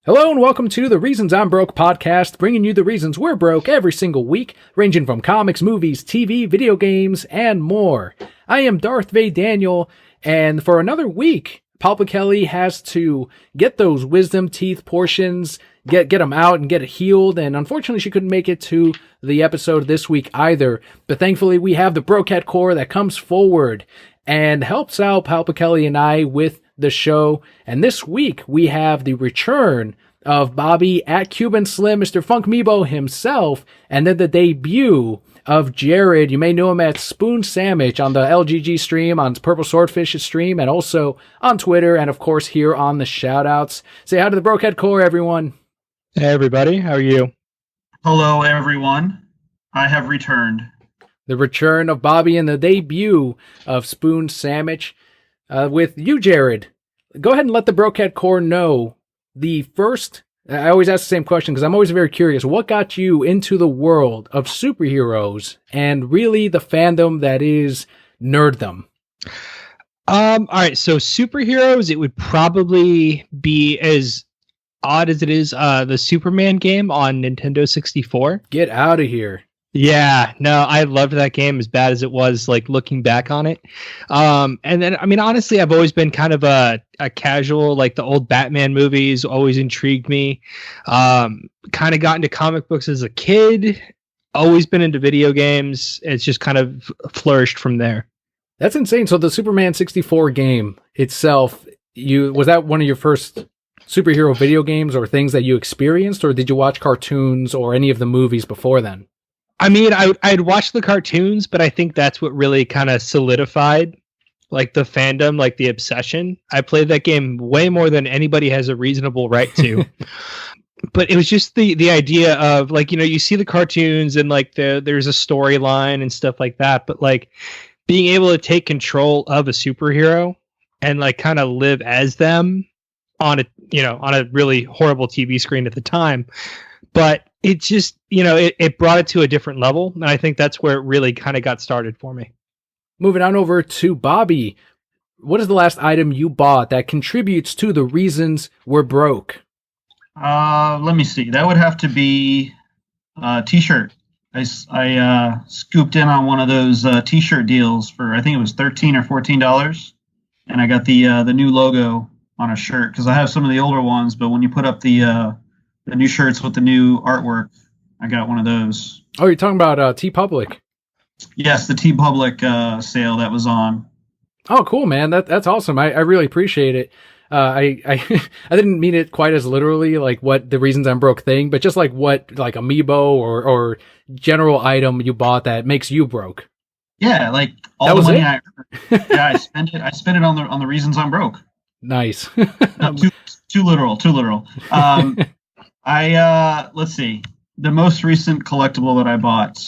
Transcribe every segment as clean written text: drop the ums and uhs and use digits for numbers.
Hello and welcome to the Reasons I'm Broke podcast, bringing you the reasons we're broke every single week, ranging from comics, movies, TV, video games, and more. I am Darth Vader Daniel, and for another week, Papa Kelli has to get those wisdom teeth portions, get them out and get it healed, and unfortunately she couldn't make it to the episode this week either, but thankfully we have the Brocat Core that comes forward and helps out Papa Kelli and I with the show. And this week we have the return of Bobby at Cuban Slim, Mr. Funk Meebo himself, and then the debut of Jarrod. You may know him at Spoon Sandwich on the LGG stream, on Purple Swordfish's stream, and also on Twitter, and of course here on the shoutouts. Say hi to the Brocat Core, everyone. Hey everybody, how are you? Hello everyone, I have returned. The return of Bobby and the debut of Spoon Sandwich. With you, Jarrod, go ahead and let the Brocat Core know the first. I always ask the same question because I'm always very curious. What got you into the world of superheroes and really the fandom that is nerddom? All right, so superheroes, it would probably be as odd as it is the Superman game on Nintendo 64. Get out of here. Yeah, no, I loved that game as bad as it was, like, looking back on it. And then, I mean, honestly, I've always been kind of a casual, like the old Batman movies always intrigued me. Kind of got into comic books as a kid, always been into video games. It's just kind of flourished from there. That's insane. So the Superman 64 game itself, was that one of your first superhero video games or things that you experienced, or did you watch cartoons or any of the movies before then? I mean, I'd watched the cartoons, but I think that's what really kind of solidified, like, the fandom, like, the obsession. I played that game way more than anybody has a reasonable right to. But it was just the idea of, like, you know, you see the cartoons and, like, there's a storyline and stuff like that, but, like, being able to take control of a superhero and, like, kind of live as them on a really horrible TV screen at the time. But it just, you know, it brought it to a different level. And I think that's where it really kind of got started for me. Moving on over to Bobby. What is the last item you bought that contributes to the reasons we're broke? Let me see. That would have to be a t-shirt. I scooped in on one of those t-shirt deals for, I think it was $13 or $14. And I got the new logo on a shirt because I have some of the older ones. But when you put up the new shirts with the new artwork, I got one of those. Oh, you're talking about TeePublic? Yes, the TeePublic sale that was on. Oh, cool, man. That's awesome. I really appreciate it. I I didn't mean it quite as literally, like what the reasons I'm broke thing, but just like what, like amiibo or general item you bought that makes you broke. Yeah, like all that the was money it? I spent it. I spent it on the reasons I'm broke. Nice. No, too literal. Let's see. The most recent collectible that I bought,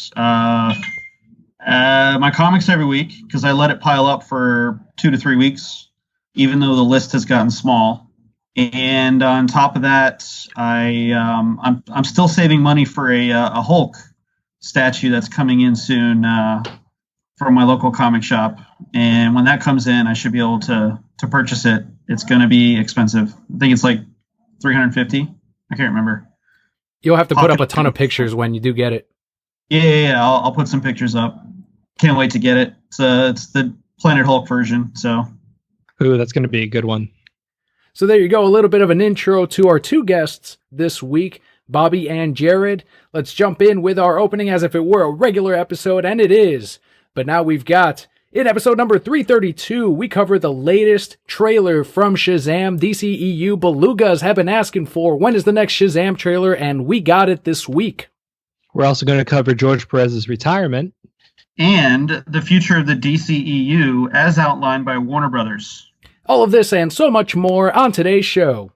my comics every week, because I let it pile up for 2 to 3 weeks, even though the list has gotten small. And on top of that, I'm still saving money for a Hulk statue that's coming in soon from my local comic shop. And when that comes in, I should be able to purchase it. It's going to be expensive. I think it's like $350. I can't remember. You'll have to put up a ton of pictures when you do get it. Yeah. I'll put some pictures up. Can't wait to get it. It's the Planet Hulk version. So, Ooh, that's going to be a good one. So there you go. A little bit of an intro to our two guests this week, Bobby and Jarrod. Let's jump in with our opening as if it were a regular episode, and it is. But now we've got, in episode number 332, we cover the latest trailer from Shazam. DCEU Belugas have been asking for, when is the next Shazam trailer? And we got it this week. We're also going to cover George Perez's retirement. And the future of the DCEU as outlined by Warner Brothers. All of this and so much more on today's show.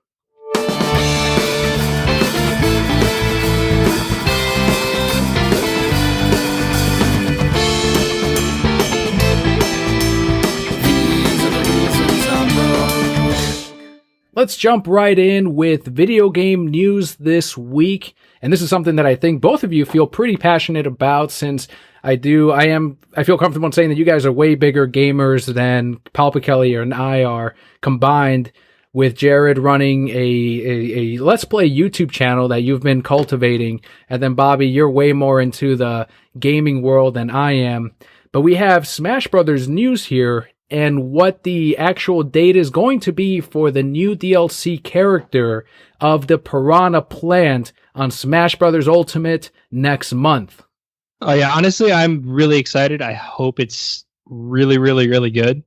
Let's jump right in with video game news this week. And this is something that I think both of you feel pretty passionate about, since I feel comfortable in saying that you guys are way bigger gamers than Papa Kelli and I are combined. with Jarrod running a Let's Play YouTube channel that you've been cultivating. And then, Bobby, you're way more into the gaming world than I am. But we have Smash Brothers news here and what the actual date is going to be for the new DLC character of the Piranha Plant on Smash Brothers Ultimate next month. Oh, yeah. Honestly, I'm really excited. I hope it's really, really, really good.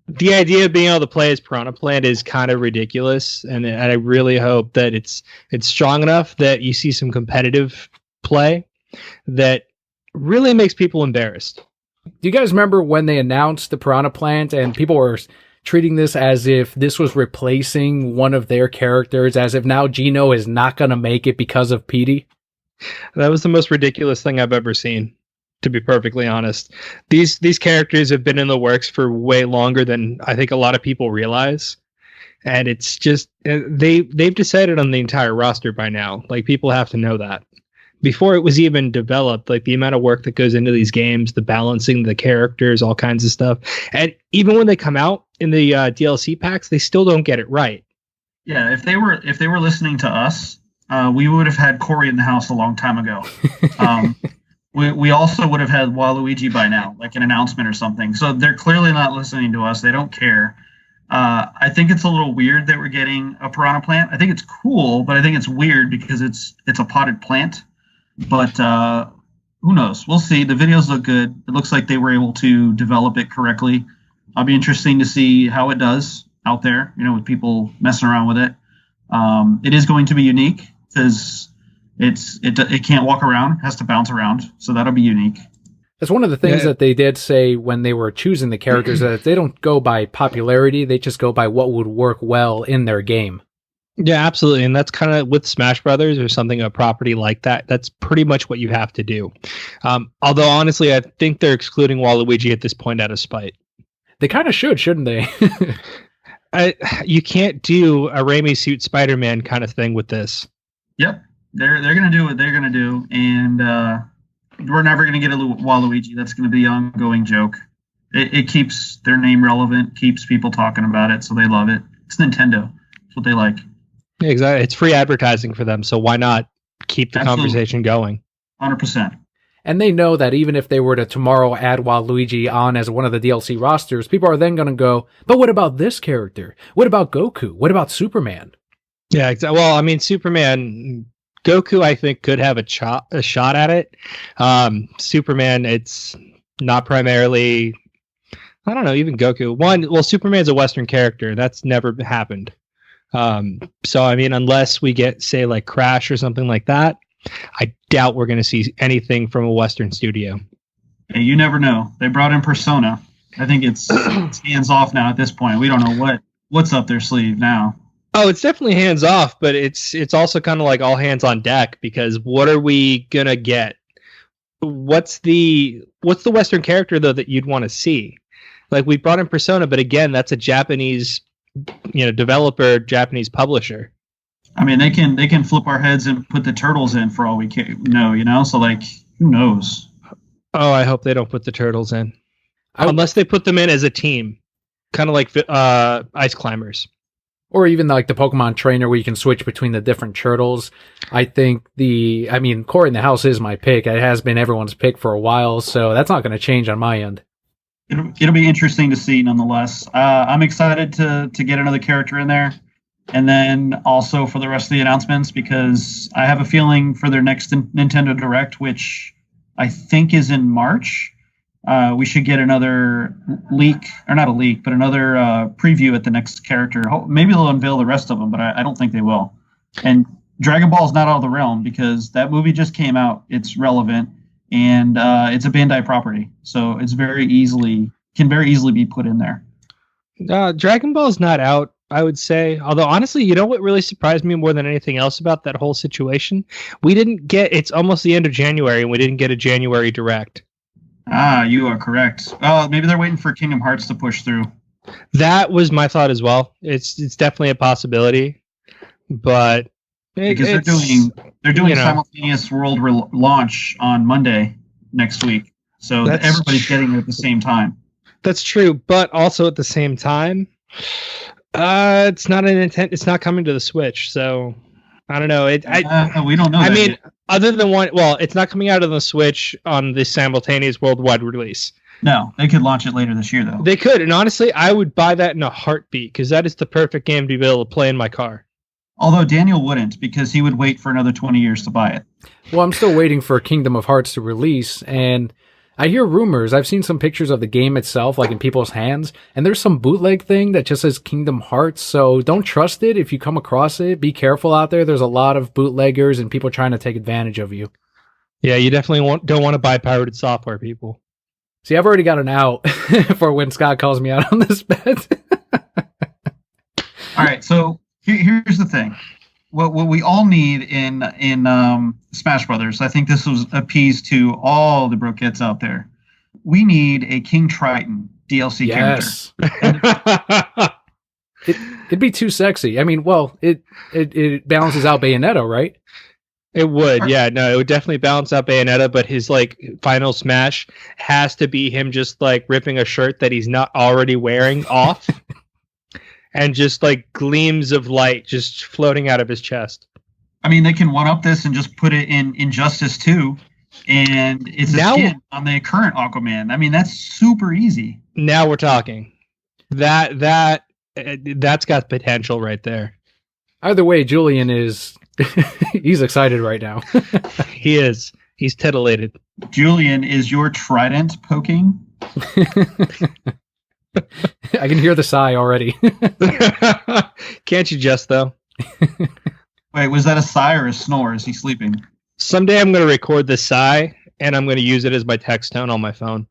The idea of being able to play as Piranha Plant is kind of ridiculous, and I really hope that it's strong enough that you see some competitive play that really makes people embarrassed. Do you guys remember when they announced the Piranha Plant and people were treating this as if this was replacing one of their characters, as if now Gino is not going to make it because of Petey? That was the most ridiculous thing I've ever seen, to be perfectly honest. These characters have been in the works for way longer than I think a lot of people realize. And it's just, they've decided on the entire roster by now. Like, people have to know that. Before it was even developed, like the amount of work that goes into these games, the balancing, the characters, all kinds of stuff. And even when they come out in the DLC packs, they still don't get it right. Yeah, if they were listening to us, we would have had Corey in the house a long time ago. We also would have had Waluigi by now, like an announcement or something. So they're clearly not listening to us. They don't care. I think it's a little weird that we're getting a Piranha Plant. I think it's cool, but I think it's weird because it's a potted plant. But who knows? We'll see. The videos look good. It looks like they were able to develop it correctly. I'll be interesting to see how it does out there, with people messing around with it. It is going to be unique because it can't walk around, it has to bounce around. So that'll be unique. That's one of the things that they did say when they were choosing the characters, that they don't go by popularity, they just go by what would work well in their game. Yeah, absolutely. And that's kind of with Smash Brothers or something, a property like that. That's pretty much what you have to do. Although, honestly, I think they're excluding Waluigi at this point out of spite. They kind of should, shouldn't they? You can't do a Raimi suit Spider-Man kind of thing with this. Yep. They're going to do what they're going to do. And we're never going to get a Waluigi. That's going to be an ongoing joke. It keeps their name relevant, keeps people talking about it, so they love it. It's Nintendo. It's what they like. Yeah, exactly. It's free advertising for them, so why not keep the conversation going? 100%. And they know that even if they were to tomorrow add Waluigi on as one of the DLC rosters, people are then going to go, but what about this character? What about Goku? What about Superman? Yeah, exactly. Well, I mean, Superman, Goku, I think, could have a shot at it. Superman, it's not primarily, I don't know, even Goku. Superman's a Western character. That's never happened. So, I mean, unless we get, say, like Crash or something like that, I doubt we're going to see anything from a Western studio. Hey, you never know. They brought in Persona. I think it's hands off now at this point. We don't know what's up their sleeve now. Oh, it's definitely hands off, but it's also kind of like all hands on deck, because what are we going to get? What's the Western character, though, that you'd want to see? Like, we brought in Persona, but again, that's a Japanese developer, Japanese publisher. I mean, they can flip our heads and put the turtles in for all we know, so, like, who knows? Oh, I hope they don't put the turtles in. Unless they put them in as a team. Kind of like Ice Climbers. Or even like the Pokemon Trainer where you can switch between the different turtles. I think Corey in the House is my pick. It has been everyone's pick for a while, so that's not going to change on my end. It'll be interesting to see nonetheless. I'm excited to get another character in there. And then also for the rest of the announcements, because I have a feeling for their next Nintendo Direct, which I think is in March, we should get another leak, or not a leak, but another preview at the next character. Maybe they'll unveil the rest of them, but I don't think they will. And Dragon Ball is not out of the realm because that movie just came out. It's relevant, and it's a Bandai property, so it's can very easily be put in there. Dragon Ball is not out, I would say. Although, honestly, you know what really surprised me more than anything else about that whole situation? It's almost the end of January, and we didn't get a January Direct. You are correct. Maybe they're waiting for Kingdom Hearts to push through. That was my thought as well. It's definitely a possibility, but because they're doing simultaneous world launch on Monday next week, so everybody's getting it at the same time. That's true, but also at the same time, It's not an intent. It's not coming to the Switch, so I don't know. We don't know. I that mean, yet. other than one, well, it's not coming out of the Switch on the simultaneous worldwide release. No, they could launch it later this year, though. They could, and honestly, I would buy that in a heartbeat because that is the perfect game to be able to play in my car. Although Daniel wouldn't, because he would wait for another 20 years to buy it. Well, I'm still waiting for Kingdom of Hearts to release, and I hear rumors. I've seen some pictures of the game itself, like in people's hands, and there's some bootleg thing that just says Kingdom Hearts, so don't trust it if you come across it. Be careful out there. There's a lot of bootleggers and people trying to take advantage of you. Yeah, you definitely don't want to buy pirated software, people. See, I've already got an out for when Scott calls me out on this bet. All right, so here's the thing. What we all need in Smash Brothers, I think this was appeased to all the brokettes out there. We need a King Triton DLC Yes. character. It'd be too sexy. I mean, well, it balances out Bayonetta, right? It would, yeah. No, it would definitely balance out Bayonetta, but his like final smash has to be him just like ripping a shirt that he's not already wearing off, and just like gleams of light just floating out of his chest. I mean, they can one up this and just put it in Injustice 2, and it's a skin on the current Aquaman. I mean, that's super easy. Now we're talking. That's got potential right there. Either way, Julian is he's excited right now. He is. He's titillated. Julian, is your trident poking? I can hear the sigh already. Can't you just, though? Wait, was that a sigh or a snore? Is he sleeping? Someday I'm going to record the sigh, and I'm going to use it as my text tone on my phone.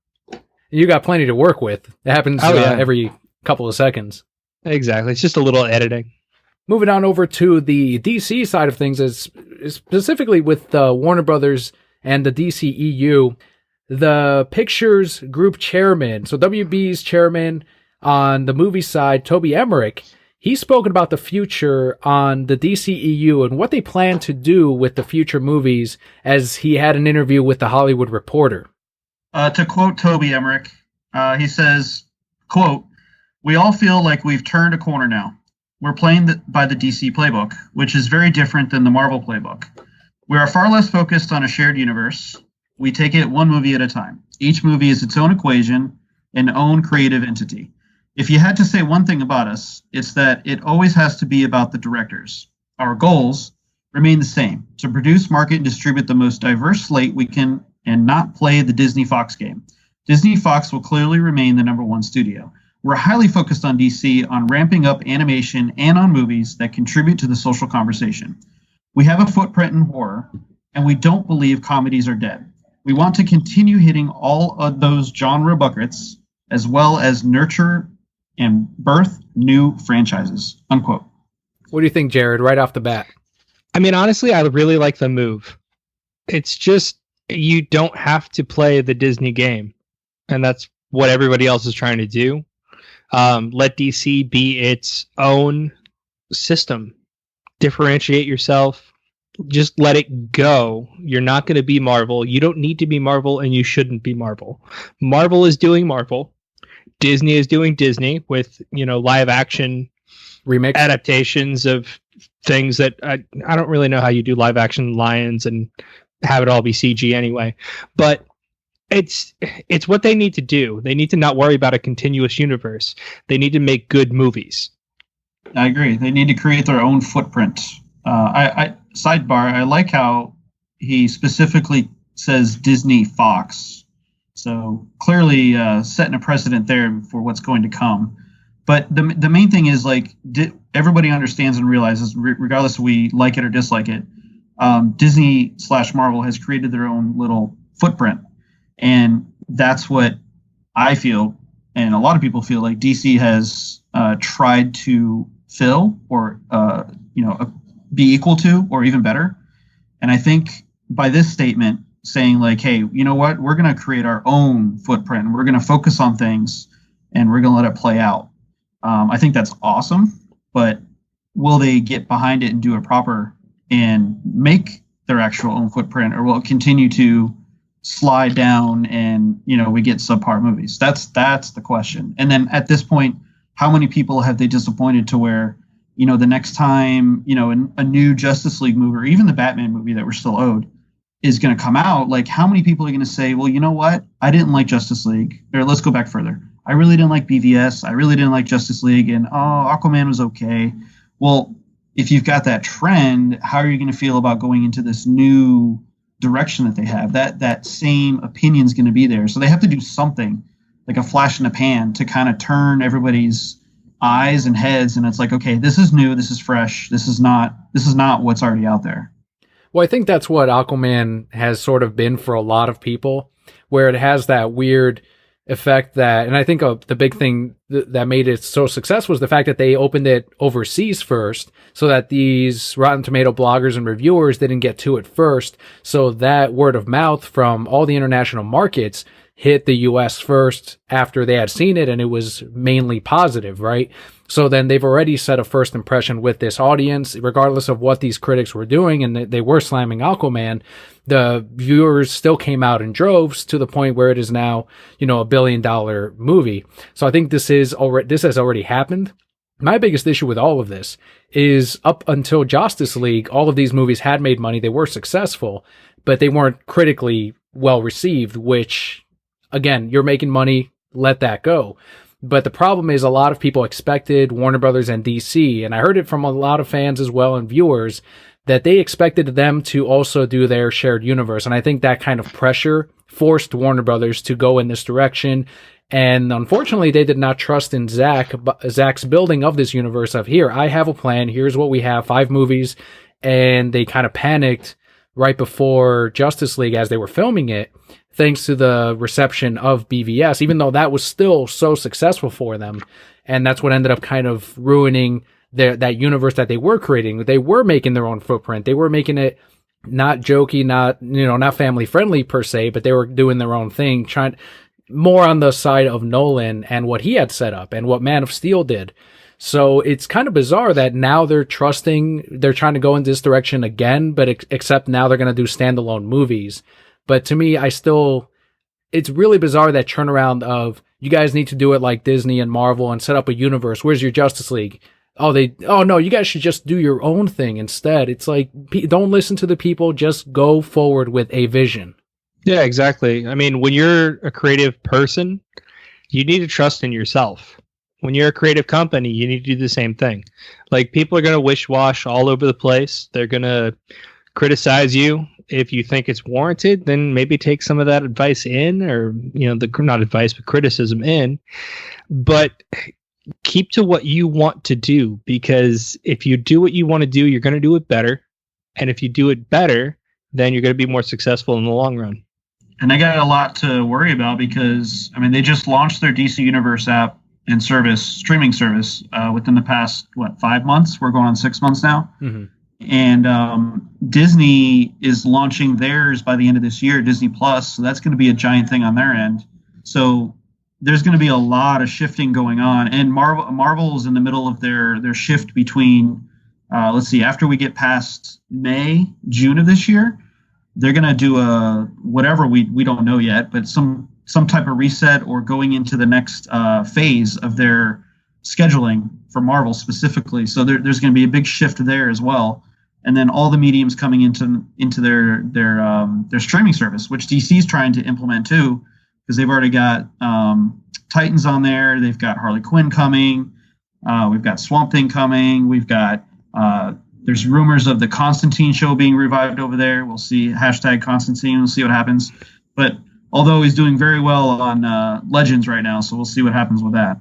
You got plenty to work with. It happens every couple of seconds. Exactly. It's just a little editing. Moving on over to the DC side of things, is specifically with Warner Brothers and the DCEU, the Pictures Group chairman, so WB's chairman on the movie side, Toby Emmerich, he's spoken about the future on the DCEU and what they plan to do with the future movies, as he had an interview with The Hollywood Reporter. To quote Toby Emmerich, he says, quote, "We all feel like we've turned a corner now. We're playing by the DC playbook, which is very different than the Marvel playbook. We are far less focused on a shared universe. We take it one movie at a time. Each movie is its own equation, an own creative entity. If you had to say one thing about us, it's that it always has to be about the directors. Our goals remain the same: to produce, market, and distribute the most diverse slate we can and not play the Disney-Fox game. Disney-Fox will clearly remain the number one studio. We're highly focused on DC on ramping up animation and on movies that contribute to the social conversation. We have a footprint in horror, and we don't believe comedies are dead. We want to continue hitting all of those genre buckets, as well as nurture and birth new franchises." Unquote. What do you think, Jarrod, right off the bat? I mean, honestly, I really like the move. It's just, you don't have to play the Disney game, and that's what everybody else is trying to do. Let DC be its own system. Differentiate yourself. Just let it go. You're not going to be Marvel. You don't need to be Marvel, and you shouldn't be Marvel. Marvel is doing Marvel. Disney is doing Disney with, live action Remix adaptations of things that I don't really know how you do live action lions and have it all be CG anyway. But it's what they need to do. They need to not worry about a continuous universe. They need to make good movies. I agree. They need to create their own footprint. Sidebar, I like how he specifically says Disney Fox. So clearly setting a precedent there for what's going to come. But the main thing is, like, everybody understands and realizes, regardless if we like it or dislike it, Disney/Marvel has created their own little footprint. And that's what I feel, and a lot of people feel, like DC has tried to fill or be equal to, or even better. And I think by this statement saying, like, hey, you know what, we're going to create our own footprint, and we're going to focus on things, and we're going to let it play out. I think that's awesome, but will they get behind it and do it proper and make their actual own footprint, or will it continue to slide down and we get subpar movies? That's the question. And then at this point, how many people have they disappointed to where, the next time, a new Justice League movie, or even the Batman movie that we're still owed, is going to come out, like how many people are going to say, well, you know what? I didn't like Justice League. Or let's go back further. I really didn't like BVS. I really didn't like Justice League. And, Aquaman was okay. Well, if you've got that trend, how are you going to feel about going into this new direction that they have? That same opinion is going to be there. So they have to do something like a flash in the pan to kind of turn everybody's eyes and heads. And it's like, okay, this is new. This is fresh. This is not what's already out there. Well, I think that's what Aquaman has sort of been for a lot of people, where it has that weird effect that, and I think the big thing that made it so successful was the fact that they opened it overseas first, so that these Rotten Tomato bloggers and reviewers didn't get to it first. So that word of mouth from all the international markets hit the US first after they had seen it, and it was mainly positive, right? So then they've already set a first impression with this audience, regardless of what these critics were doing, and they were slamming Aquaman. The viewers still came out in droves to the point where it is now, $1 billion movie. So I think this has already happened. My biggest issue with all of this is up until Justice League, all of these movies had made money. They were successful, but they weren't critically well received, which, again, you're making money, let that go. But the problem is a lot of people expected Warner Brothers and DC, and I heard it from a lot of fans as well and viewers, that they expected them to also do their shared universe. And I think that kind of pressure forced Warner Brothers to go in this direction. And unfortunately, they did not trust in Zach's building of this universe of, here, I have a plan. Here's what we have, 5 movies. And they kind of panicked right before Justice League as they were filming it, thanks to the reception of BVS, even though that was still so successful for them. And that's what ended up kind of ruining that universe that they were creating. They were making their own footprint. They were making it not jokey, not family friendly per se, but they were doing their own thing, trying more on the side of Nolan and what he had set up and what Man of Steel did. So it's kind of bizarre that now they're trying to go in this direction again, but except now they're going to do standalone movies. But to me, it's really bizarre that turnaround of, you guys need to do it like Disney and Marvel and set up a universe. Where's your Justice League? Oh no, you guys should just do your own thing instead. It's like, don't listen to the people, just go forward with a vision. Yeah, exactly. I mean, when you're a creative person, you need to trust in yourself. When you're a creative company, you need to do the same thing. Like, people are going to wish-wash all over the place. They're going to criticize you. If you think it's warranted, then maybe take some of that advice in, or, not advice, but criticism in. But keep to what you want to do, because if you do what you want to do, you're going to do it better. And if you do it better, then you're going to be more successful in the long run. And they got a lot to worry about because, they just launched their DC Universe app and streaming service within the past, 5 months? We're going on 6 months now. Mm-hmm. And Disney is launching theirs by the end of this year, Disney Plus. So that's going to be a giant thing on their end. So there's going to be a lot of shifting going on. And Marvel's in the middle of their shift between, after we get past June of this year, they're going to do a whatever we don't know yet, but some type of reset or going into the next phase of their scheduling for Marvel specifically. So there's going to be a big shift there as well. And then all the mediums coming into their streaming service, which DC is trying to implement too, because they've already got Titans on there. They've got Harley Quinn coming. We've got Swamp Thing coming. We've got there's rumors of the Constantine show being revived over there. We'll see. #Constantine. We'll see what happens. But although he's doing very well on Legends right now, so we'll see what happens with that.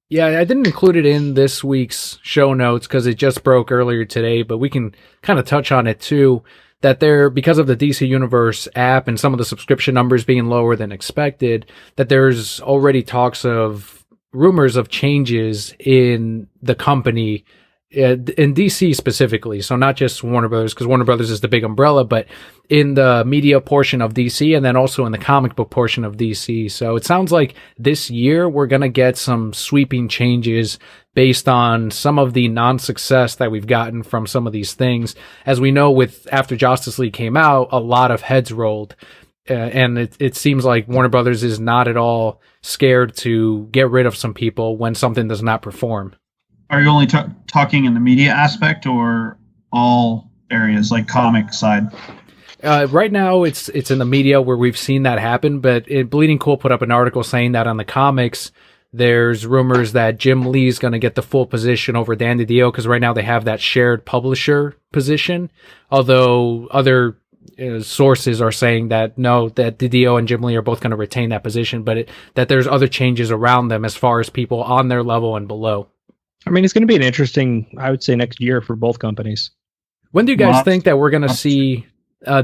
Yeah, I didn't include it in this week's show notes because it just broke earlier today, but we can kind of touch on it too, that because of the DC Universe app and some of the subscription numbers being lower than expected, that there's already rumors of changes in the company, in DC specifically. So not just Warner Brothers, because Warner Brothers is the big umbrella, but in the media portion of DC and then also in the comic book portion of DC. So it sounds like this year we're going to get some sweeping changes based on some of the non-success that we've gotten from some of these things. As we know, after Justice League came out, a lot of heads rolled. and it seems like Warner Brothers is not at all scared to get rid of some people when something does not perform. Are you only talking in the media aspect or all areas, like comic side? Right now, it's in the media where we've seen that happen, but Bleeding Cool put up an article saying that on the comics, there's rumors that Jim Lee's going to get the full position over Dan DiDio, because right now they have that shared publisher position, although other sources are saying that no, that DiDio and Jim Lee are both going to retain that position, but that there's other changes around them as far as people on their level and below. I mean, it's going to be an interesting, I would say, next year for both companies. When do you guys think that we're going to see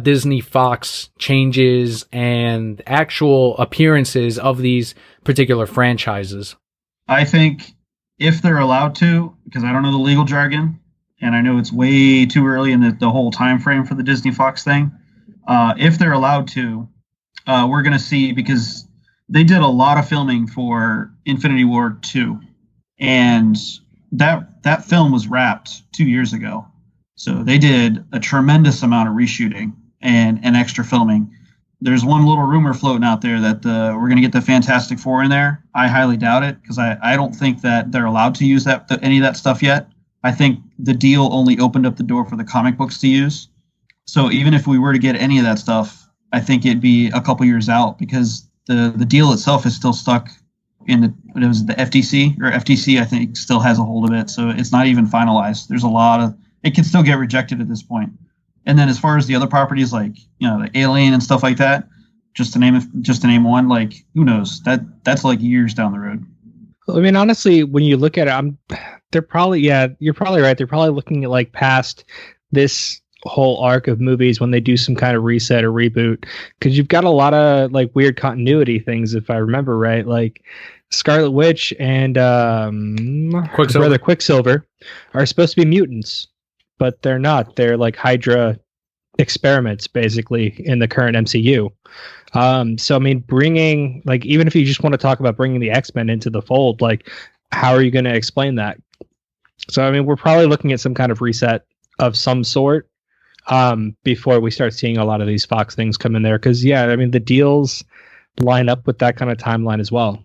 Disney Fox changes and actual appearances of these particular franchises? I think if they're allowed to, because I don't know the legal jargon, and I know it's way too early in the whole time frame for the Disney Fox thing. If they're allowed to, we're going to see, because they did a lot of filming for Infinity War 2, and that film was wrapped 2 years ago. So they did a tremendous amount of reshooting and extra filming. There's one little rumor floating out there that we're going to get the Fantastic Four in there. I highly doubt it, because I don't think that they're allowed to use any of that stuff yet. I think the deal only opened up the door for the comic books to use. So even if we were to get any of that stuff, I think it'd be a couple years out, because the deal itself is still stuck in the FTC, I think, still has a hold of it. So it's not even finalized. There's it can still get rejected at this point. And then as far as the other properties, like, the Alien and stuff like that, just to name one, like, who knows? That's like years down the road. I mean, honestly, when you look at it, you're probably right. They're probably looking at like past this whole arc of movies when they do some kind of reset or reboot, because you've got a lot of like weird continuity things, if I remember right. Like Scarlet Witch and Quicksilver are supposed to be mutants, but they're not. They're like Hydra experiments, basically, in the current MCU. So I mean, bringing, like, even if you just want to talk about bringing the X-Men into the fold, like, how are you going to explain that? So I mean, we're probably looking at some kind of reset of some sort before we start seeing a lot of these Fox things come in there. Because I mean, the deals line up with that kind of timeline as well.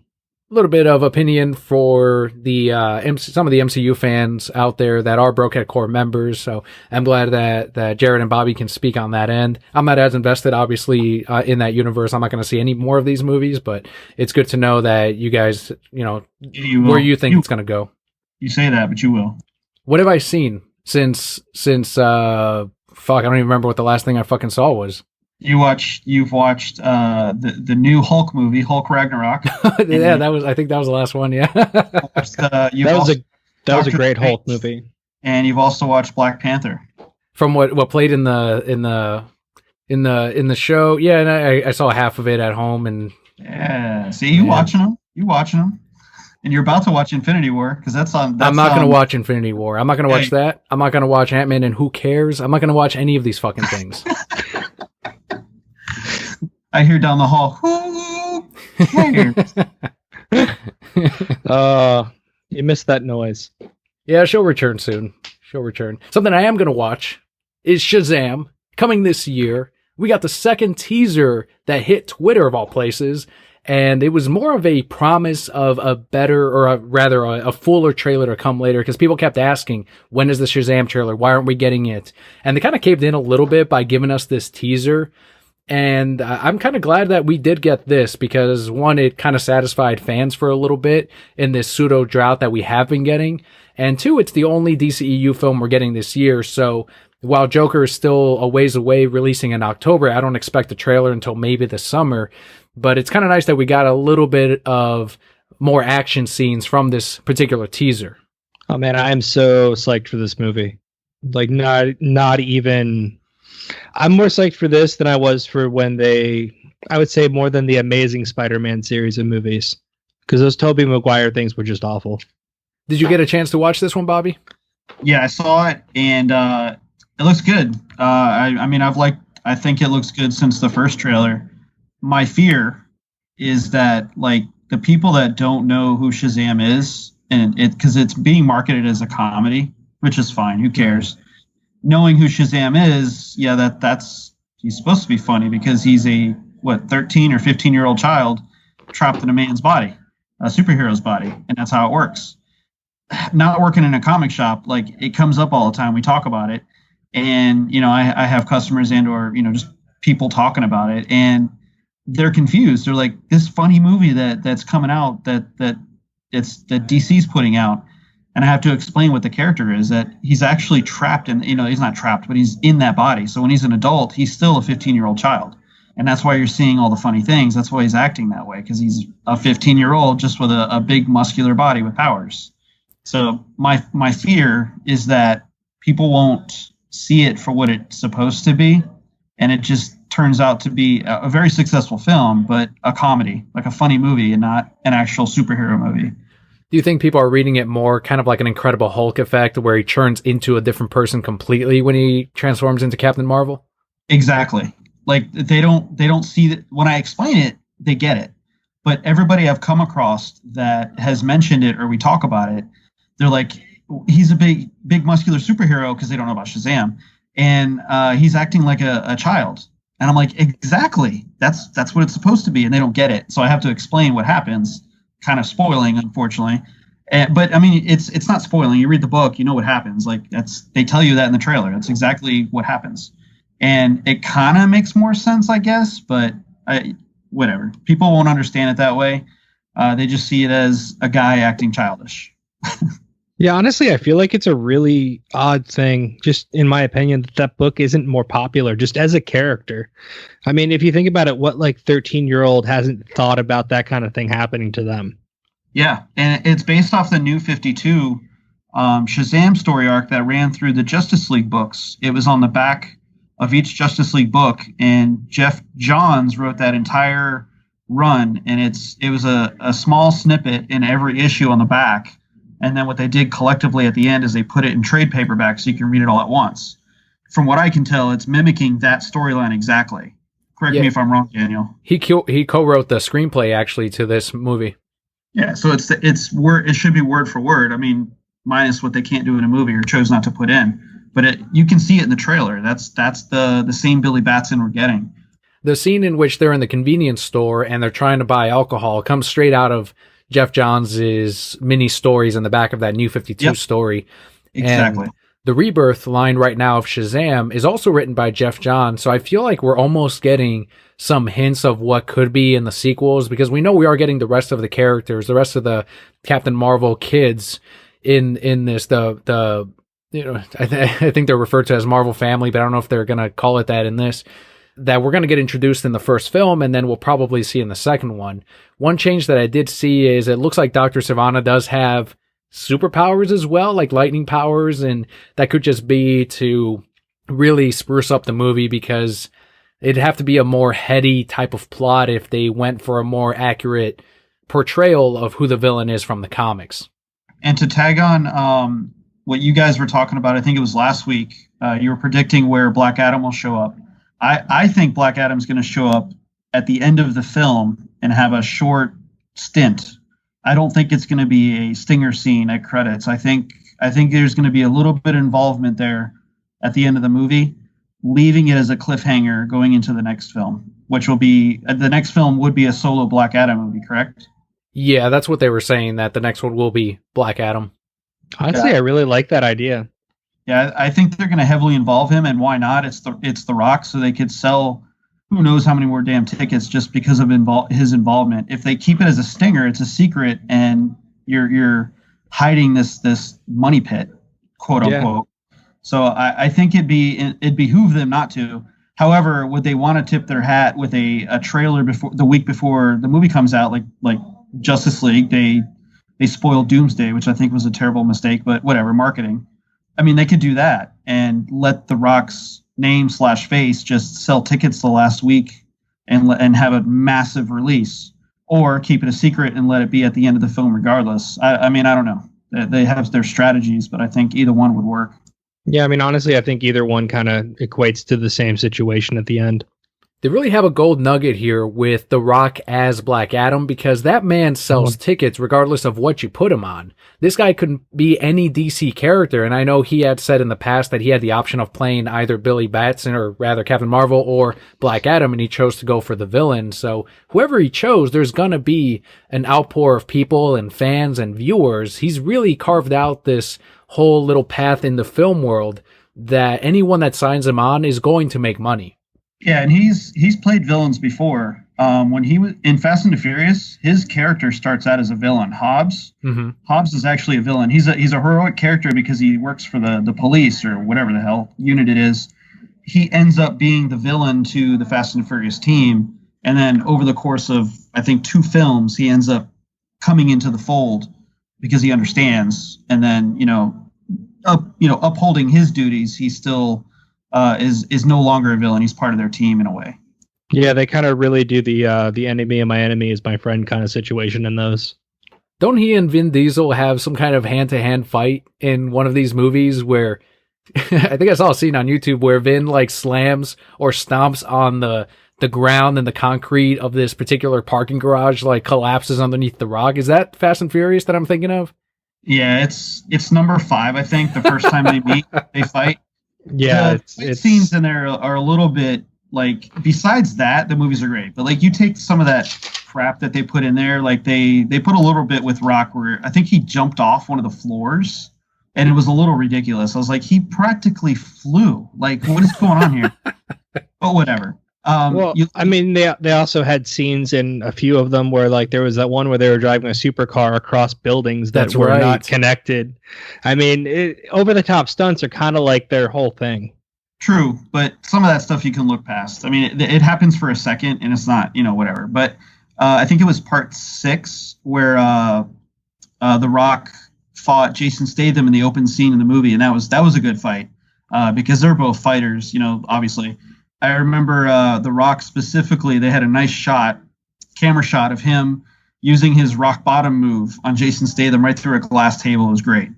A little bit of opinion for the some of the MCU fans out there that are Brokehead Core members. So I'm glad that Jarrod and Bobby can speak on that end. I'm not as invested, obviously, in that universe. I'm not going to see any more of these movies, but it's good to know that you guys, where you think it's going to go. You say that, but you will. What have I seen since I don't even remember what the last thing I fucking saw was. You've watched the new Hulk movie, Hulk Ragnarok. Yeah, I think that was the last one. Yeah, that was a great Hulk movie. And you've also watched Black Panther. From what played in the show. Yeah, and I saw half of it at home. And yeah, see, watching them. And you're about to watch Infinity War, because that's on. I'm not going to watch Infinity War. I'm not going to watch that. I'm not going to watch Ant-Man and Who Cares? I'm not going to watch any of these fucking things. I hear down the hall, who cares? You missed that noise. Yeah, she'll return soon. Something I am going to watch is Shazam, coming this year. We got the second teaser that hit Twitter, of all places, and it was more of a promise of a better, or a fuller trailer to come later, because people kept asking, when is the Shazam trailer? Why aren't we getting it? And they kind of caved in a little bit by giving us this teaser. And I'm kind of glad that we did get this, because one, it kind of satisfied fans for a little bit in this pseudo drought that we have been getting. And two, it's the only DCEU film we're getting this year. So while Joker is still a ways away, releasing in October, I don't expect the trailer until maybe the summer. But it's kind of nice that we got a little bit of more action scenes from this particular teaser. Oh man, I am so psyched for this movie. Like, not even. I'm more psyched for this than I was for when I would say more than the Amazing Spider-Man series of movies, because those Tobey Maguire things were just awful. Did you get a chance to watch this one, Bobby? Yeah, I saw it, and it looks good. I think it looks good since the first trailer. My fear is that, like, the people that don't know who Shazam is, and because it's being marketed as a comedy, which is fine, who cares? Knowing who Shazam is, yeah, that's he's supposed to be funny, because he's a what, 13 or 15-year-old child trapped in a man's body, a superhero's body, and that's how it works. Not working in a comic shop, like, it comes up all the time. We talk about it, and I have customers and or just people talking about it, and they're confused. They're like, this funny movie that's coming out that DC's putting out, and I have to explain what the character is, that he's actually trapped in, he's not trapped, but he's in that body. So when he's an adult, he's still a 15-year-old child. And that's why you're seeing all the funny things. That's why he's acting that way, because he's a 15-year-old just with a big muscular body with powers. So my fear is that people won't see it for what it's supposed to be, and it just turns out to be a very successful film, but a comedy, like a funny movie, and not an actual superhero movie. Do you think people are reading it more kind of like an Incredible Hulk effect, where he turns into a different person completely when he transforms into Captain Marvel? Exactly. Like, they don't see that. When I explain it, they get it. But everybody I've come across that has mentioned it, or we talk about it, they're like, he's a big muscular superhero, because they don't know about Shazam, and he's acting like a child. And I'm like, exactly. That's what it's supposed to be, and they don't get it. So I have to explain what happens, kind of spoiling, unfortunately. But I mean, it's not spoiling. You read the book, you know what happens. Like, they tell you that in the trailer. That's exactly what happens. And it kind of makes more sense, I guess, but whatever. People won't understand it that way. They just see it as a guy acting childish. Yeah, honestly, I feel like it's a really odd thing, just in my opinion, that book isn't more popular just as a character. I mean, if you think about it, what 13-year-old hasn't thought about that kind of thing happening to them? Yeah, and it's based off the New 52 Shazam story arc that ran through the Justice League books. It was on the back of each Justice League book, and Jeff Johns wrote that entire run, and it was a small snippet in every issue on the back. And then what they did collectively at the end is they put it in trade paperback so you can read it all at once. From what I can tell, it's mimicking that storyline exactly. Correct me if I'm wrong, Daniel. He co-wrote the screenplay actually to this movie. Yeah, so it should be word for word. I mean, minus what they can't do in a movie or chose not to put in. But you can see it in the trailer. That's the same Billy Batson we're getting. The scene in which they're in the convenience store and they're trying to buy alcohol comes straight out of Jeff Johns' mini stories in the back of that New 52 story. Exactly. And the Rebirth line right now of Shazam is also written by Jeff Johns. So I feel like we're almost getting some hints of what could be in the sequels, because we know we are getting the rest of the characters, the rest of the Captain Marvel kids in this, I think they're referred to as Marvel Family, but I don't know if they're going to call it that in this, that we're going to get introduced in the first film, and then we'll probably see in the second one. One change that I did see is it looks like Dr. Sivana does have superpowers as well, like lightning powers, and that could just be to really spruce up the movie, because it'd have to be a more heady type of plot if they went for a more accurate portrayal of who the villain is from the comics. And to tag on what you guys were talking about, I think it was last week, you were predicting where Black Adam will show up. I think Black Adam's going to show up at the end of the film and have a short stint. I don't think it's going to be a stinger scene at credits. I think there's going to be a little bit of involvement there at the end of the movie, leaving it as a cliffhanger going into the next film, which will be the next film would be a solo Black Adam movie, correct? Yeah, that's what they were saying, that the next one will be Black Adam. Honestly, I really like that idea. Yeah, I think they're going to heavily involve him, and why not? It's the Rock, so they could sell who knows how many more damn tickets just because of his involvement. If they keep it as a stinger, it's a secret, and you're hiding this money pit, quote unquote. Yeah. So I think it'd behoove them not to. However, would they want to tip their hat with a trailer the week before the movie comes out, like Justice League? They spoiled Doomsday, which I think was a terrible mistake, but whatever, marketing. I mean, they could do that and let The Rock's name/face just sell tickets the last week and have a massive release, or keep it a secret and let it be at the end of the film regardless. I mean, I don't know. They have their strategies, but I think either one would work. Yeah, I mean, honestly, I think either one kind of equates to the same situation at the end. They really have a gold nugget here with The Rock as Black Adam because that man sells tickets regardless of what you put him on. This guy could be any DC character, and I know he had said in the past that he had the option of playing either Billy Batson or rather Captain Marvel or Black Adam, and he chose to go for the villain. So whoever he chose, there's gonna be an outpour of people and fans and viewers. He's really carved out this whole little path in the film world that anyone that signs him on is going to make money. Yeah, and he's played villains before. When he was in Fast and the Furious, his character starts out as a villain. Hobbs. Mm-hmm. Hobbs is actually a villain. He's a heroic character because he works for the police or whatever the hell unit it is. He ends up being the villain to the Fast and the Furious team, and then over the course of I think 2 films, he ends up coming into the fold because he understands, and then upholding his duties, he still is no longer a villain. He's part of their team in a way. Yeah, they kind of really do the enemy of my enemy is my friend kind of situation in those. Don't he and Vin Diesel have some kind of hand-to-hand fight in one of these movies where I think I saw a scene on YouTube where Vin like slams or stomps on the ground and the concrete of this particular parking garage like collapses underneath The Rock. Is that Fast and Furious that I'm thinking of? Yeah, it's number 5, I think. The first time they meet, they fight. Yeah, it's scenes in there are a little bit like. Besides that, the movies are great. But like, you take some of that crap that they put in there, like they put a little bit with Rock where I think he jumped off one of the floors, and it was a little ridiculous. I was like, he practically flew. Like, what is going on here? But whatever. They also had scenes in a few of them where like there was that one where they were driving a supercar across buildings that were not connected. I mean, over the top stunts are kind of like their whole thing. True, but some of that stuff you can look past. I mean, it happens for a second and it's not, whatever. But I think it was part 6 where The Rock fought Jason Statham in the open scene in the movie, and that was a good fight because they're both fighters, obviously. I remember The Rock specifically, they had a nice camera shot of him using his rock bottom move on Jason Statham right through a glass table. It was great.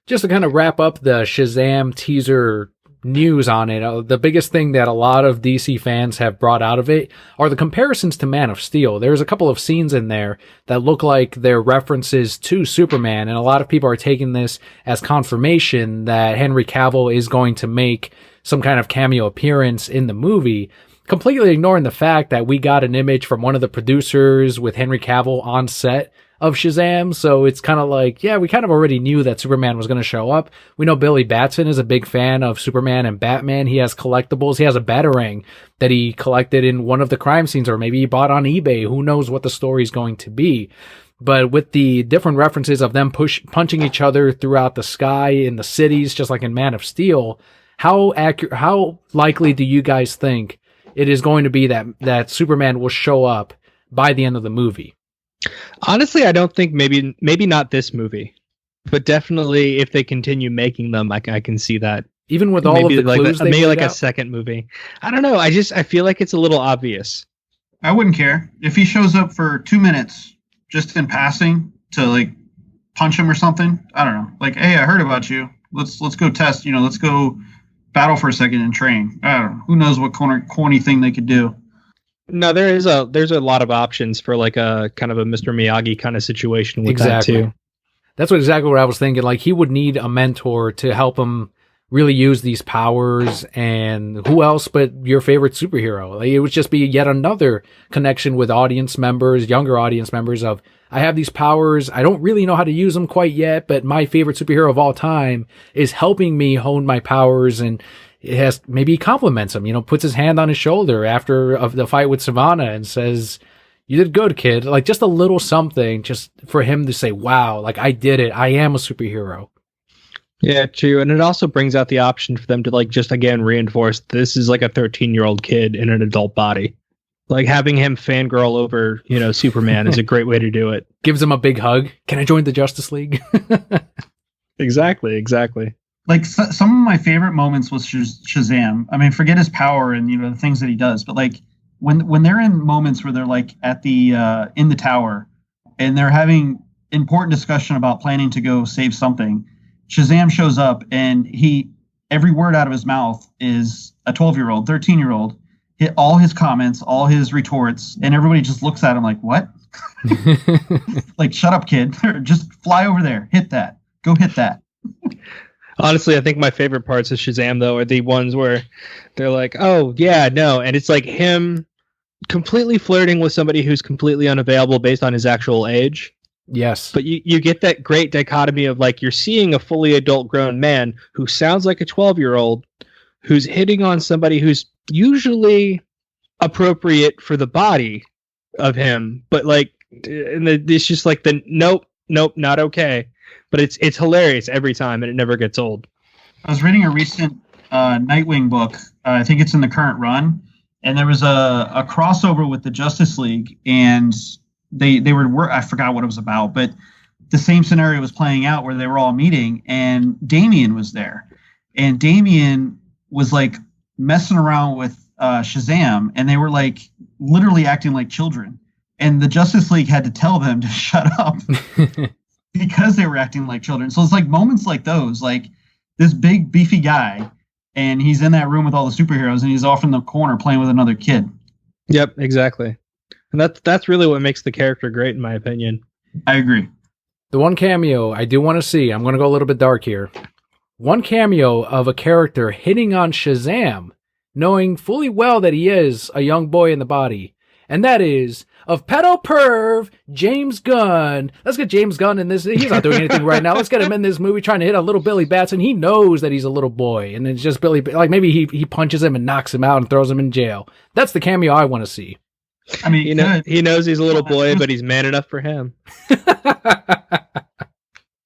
Just to kind of wrap up the Shazam teaser news on it, the biggest thing that a lot of DC fans have brought out of it are the comparisons to Man of Steel. There's a couple of scenes in there that look like they're references to Superman, and a lot of people are taking this as confirmation that Henry Cavill is going to make some kind of cameo appearance in the movie, completely ignoring the fact that we got an image from one of the producers with Henry Cavill on set of Shazam. So it's kind of like, yeah, we kind of already knew that Superman was going to show up. We know Billy Batson is a big fan of Superman and Batman. He has collectibles. He has a Batarang that he collected in one of the crime scenes, or maybe he bought on eBay. Who knows what the story is going to be. But with the different references of them punching each other throughout the sky in the cities, just like in Man of Steel, how likely do you guys think it is going to be that Superman will show up by the end of the movie? Honestly, I don't think maybe not this movie, but definitely if they continue making them, I can see that. Even with all of the clues, maybe like a second movie. I don't know. I feel like it's a little obvious. I wouldn't care if he shows up for 2 minutes just in passing to like punch him or something. I don't know. Like, hey, I heard about you. Let's go test. Let's go battle for a second and train. I don't know. Who knows what corny thing they could do. No, there's a lot of options for like a kind of a Mr. Miyagi kind of situation with that too. That's exactly what I was thinking. Like, he would need a mentor to help him really use these powers, and who else but your favorite superhero? Like, it would just be yet another connection with audience members, younger audience members of, I have these powers, I don't really know how to use them quite yet, but my favorite superhero of all time is helping me hone my powers, and maybe he compliments him, puts his hand on his shoulder after the fight with Savannah and says, you did good, kid. Like, just a little something just for him to say, wow, like, I did it. I am a superhero. Yeah, true. And it also brings out the option for them to like just again reinforce this is like a 13-year-old kid in an adult body. Like having him fangirl over, Superman is a great way to do it. Gives him a big hug. Can I join the Justice League? Exactly. Like some of my favorite moments was Shazam. I mean, forget his power and the things that he does, but like when they're in moments where they're like at the in the tower and they're having important discussion about planning to go save something, Shazam shows up and every word out of his mouth is a 12-year-old, 13-year-old. hit all his comments, all his retorts, and everybody just looks at him like, what? Like, shut up, kid. Just fly over there. Hit that. Go hit that. Honestly, I think my favorite parts of Shazam, though, are the ones where they're like, oh, yeah, no. And it's like him completely flirting with somebody who's completely unavailable based on his actual age. Yes. But you get that great dichotomy of like you're seeing a fully adult grown man who sounds like a 12-year-old who's hitting on somebody who's usually appropriate for the body of him. But like, and it's just like the nope, not okay. But it's hilarious every time, and it never gets old. I was reading a recent Nightwing book. I think it's in the current run, and there was a crossover with the Justice League, and they were I forgot what it was about, but the same scenario was playing out where they were all meeting, and Damian was there, and Damian was like messing around with Shazam, and they were like literally acting like children, and the Justice League had to tell them to shut up. Because they were acting like children. So it's like moments like those, like this big beefy guy, and he's in that room with all the superheroes, and he's off in the corner playing with another kid. Yep, exactly. And that's really what makes the character great, in my opinion. I agree. The one cameo I do want to see, I'm going to go a little bit dark here. One cameo of a character hitting on Shazam, knowing fully well that he is a young boy in the body, and that is of pedo perv James Gunn. Let's get James Gunn in this. He's not doing anything right now. Let's get him in this movie trying to hit a little Billy Batson. He knows that he's a little boy, and it's just Billy. Like maybe he punches him and knocks him out and throws him in jail. That's the cameo I want to see. I mean, he knows he's a little boy, but he's man enough for him.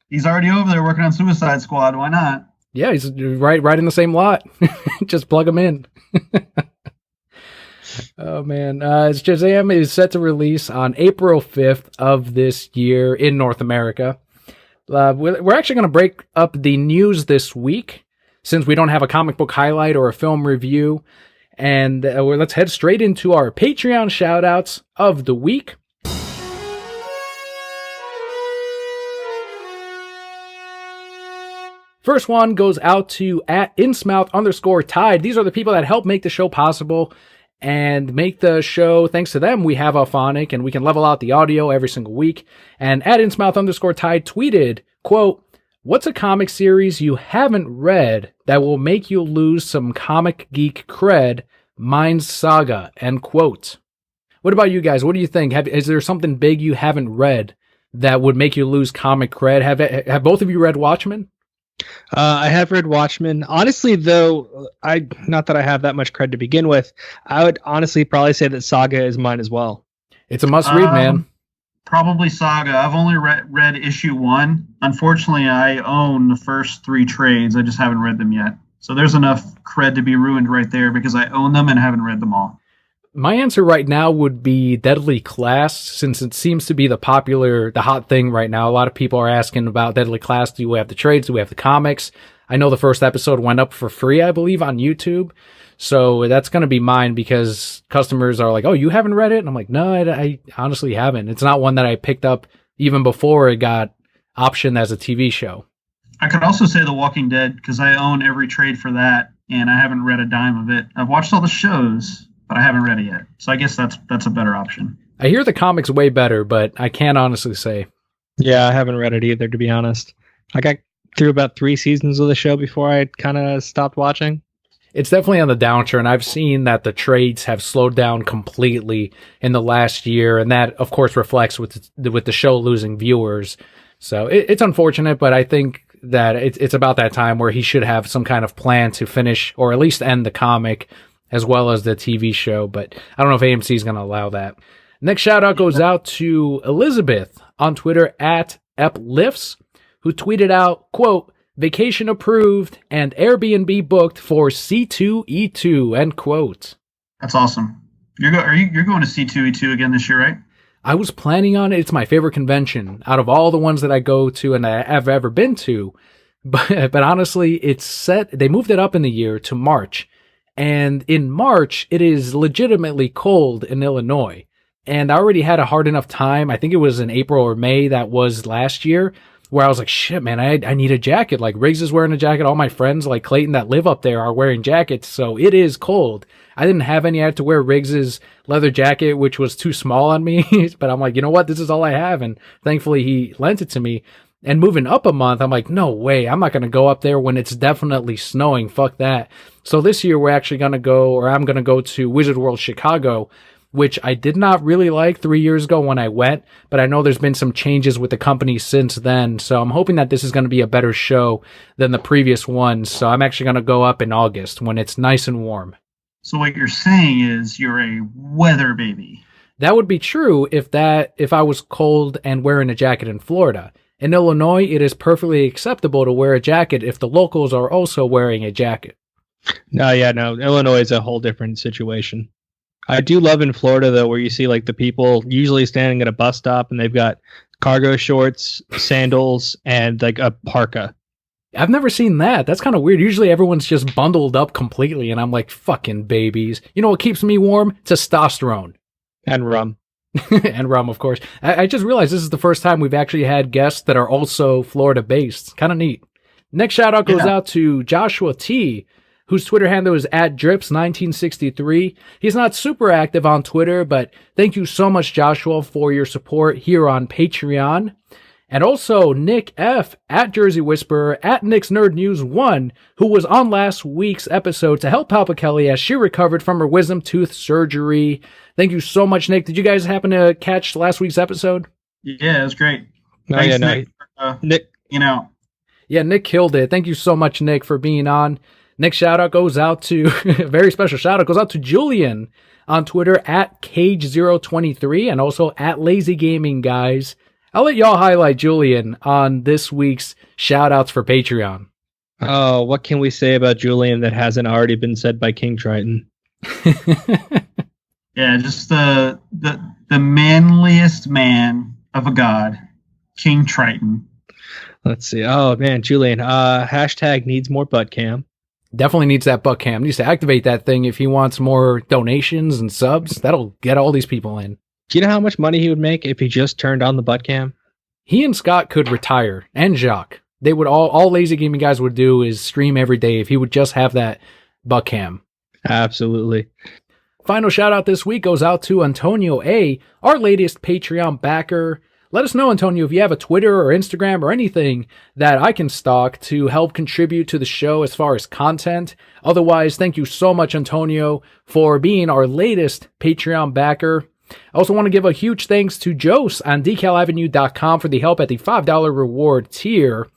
He's already over there working on Suicide Squad. Why not? Yeah, he's right in the same lot. Just plug him in. Oh, man. Shazam is set to release on April 5th of this year in North America. We're actually going to break up the news this week since we don't have a comic book highlight or a film review. And let's head straight into our Patreon shoutouts of the week. First one goes out to @insmouth_tide. These are the people that help make the show possible and make the show. Thanks to them, we have Alphonic and we can level out the audio every single week. And @insmouth_tide tweeted, quote, "What's a comic series you haven't read that will make you lose some comic geek cred? Mine's Saga," end quote. What about you guys? What do you think? Is there something big you haven't read that would make you lose comic cred? Have both of you read Watchmen? I have read Watchmen. Honestly, though, not that I have that much cred to begin with, I would honestly probably say that Saga is mine as well. It's a must-read, man. Probably Saga. I've only read issue 1. Unfortunately, I own the first 3 trades. I just haven't read them yet. So there's enough cred to be ruined right there because I own them and haven't read them all. My answer right now would be Deadly Class, since it seems to be the hot thing right now. A lot of people are asking about Deadly Class. Do we have the trades? Do we have the comics? I know the first episode went up for free, I believe, on YouTube. So that's going to be mine because customers are like, oh, you haven't read it? And I'm like, no, I honestly haven't. It's not one that I picked up even before it got optioned as a TV show. I could also say The Walking Dead because I own every trade for that, and I haven't read a dime of it. I've watched all the shows, but I haven't read it yet. So I guess that's a better option. I hear the comics way better, but I can't honestly say. Yeah, I haven't read it either, to be honest. I got through about 3 seasons of the show before I kind of stopped watching. It's definitely on the downturn. I've seen that the trades have slowed down completely in the last year, and that, of course, reflects with the show losing viewers. So it's unfortunate, but I think that it's about that time where he should have some kind of plan to finish or at least end the comic as well as the TV show, but I don't know if AMC is going to allow that. Next shout out goes out to Elizabeth on Twitter @eplifts, who tweeted out, quote, "Vacation approved and Airbnb booked for C2E2," end quote. That's awesome. You're going to C2E2 again this year, right? I was planning on it. It's my favorite convention out of all the ones that I go to and I have ever been to. But honestly, it's set. They moved it up in the year to March. And in March, it is legitimately cold in Illinois. And I already had a hard enough time. I think it was in April or May that was last year. where I was like, shit, man, I need a jacket. Like, Riggs is wearing a jacket. All my friends, like Clayton, that live up there are wearing jackets. So it is cold. I didn't have any. I had to wear Riggs's leather jacket, which was too small on me. But I'm like, you know what? This is all I have. And thankfully, he lent it to me. And moving up a month, I'm like, no way. I'm not going to go up there when it's definitely snowing. Fuck that. So this year, we're actually going to go, or I'm going to go to Wizard World Chicago, which I did not really like 3 years ago when I went, but I know there's been some changes with the company since then, so I'm hoping that this is going to be a better show than the previous ones, so I'm actually going to go up in August when it's nice and warm. So what you're saying is you're a weather baby. That would be true if I was cold and wearing a jacket in Florida. In Illinois, it is perfectly acceptable to wear a jacket if the locals are also wearing a jacket. No, Illinois is a whole different situation. I do love in Florida, though, where you see like the people usually standing at a bus stop and they've got cargo shorts, sandals, and like a parka. I've never seen that. That's kind of weird. Usually everyone's just bundled up completely, and I'm like, fucking babies. You know what keeps me warm? Testosterone. And rum. And rum, of course. I just realized this is the first time we've actually had guests that are also Florida-based. Kind of neat. Next shout-out goes out to Joshua T., whose Twitter handle is @drips1963. He's not super active on Twitter, but thank you so much, Joshua, for your support here on Patreon. And also Nick F. @Jersey Whisperer, @Nick's Nerd News 1, who was on last week's episode to help Papa Kelly as she recovered from her wisdom tooth surgery. Thank you so much, Nick. Did you guys happen to catch last week's episode? Yeah, it was great. Oh, Thanks, yeah, Nick. Nick. Yeah, Nick killed it. Thank you so much, Nick, for being on. Next shout out goes out to, very special shout out goes out to Julian on Twitter @Cage023 and also @LazyGamingGuys. I'll let y'all highlight Julian on this week's shout outs for Patreon. Oh, what can we say about Julian that hasn't already been said by King Triton? Yeah, just the manliest man of a god, King Triton. Let's see. Oh man, Julian. Hashtag needs more butt cam. Definitely needs that butt cam. Needs to activate that thing if he wants more donations and subs. That'll get all these people in. Do you know how much money he would make if he just turned on the butt cam? He and Scott could retire, and Jacques. They would all Lazy Gaming Guys would do is stream every day if he would just have that butt cam. Absolutely. Final shout out this week goes out to Antonio A., our latest Patreon backer. Let us know, Antonio, if you have a Twitter or Instagram or anything that I can stalk to help contribute to the show as far as content. Otherwise, thank you so much, Antonio, for being our latest Patreon backer. I also want to give a huge thanks to Jose on decalavenue.com for the help at the $5 reward tier.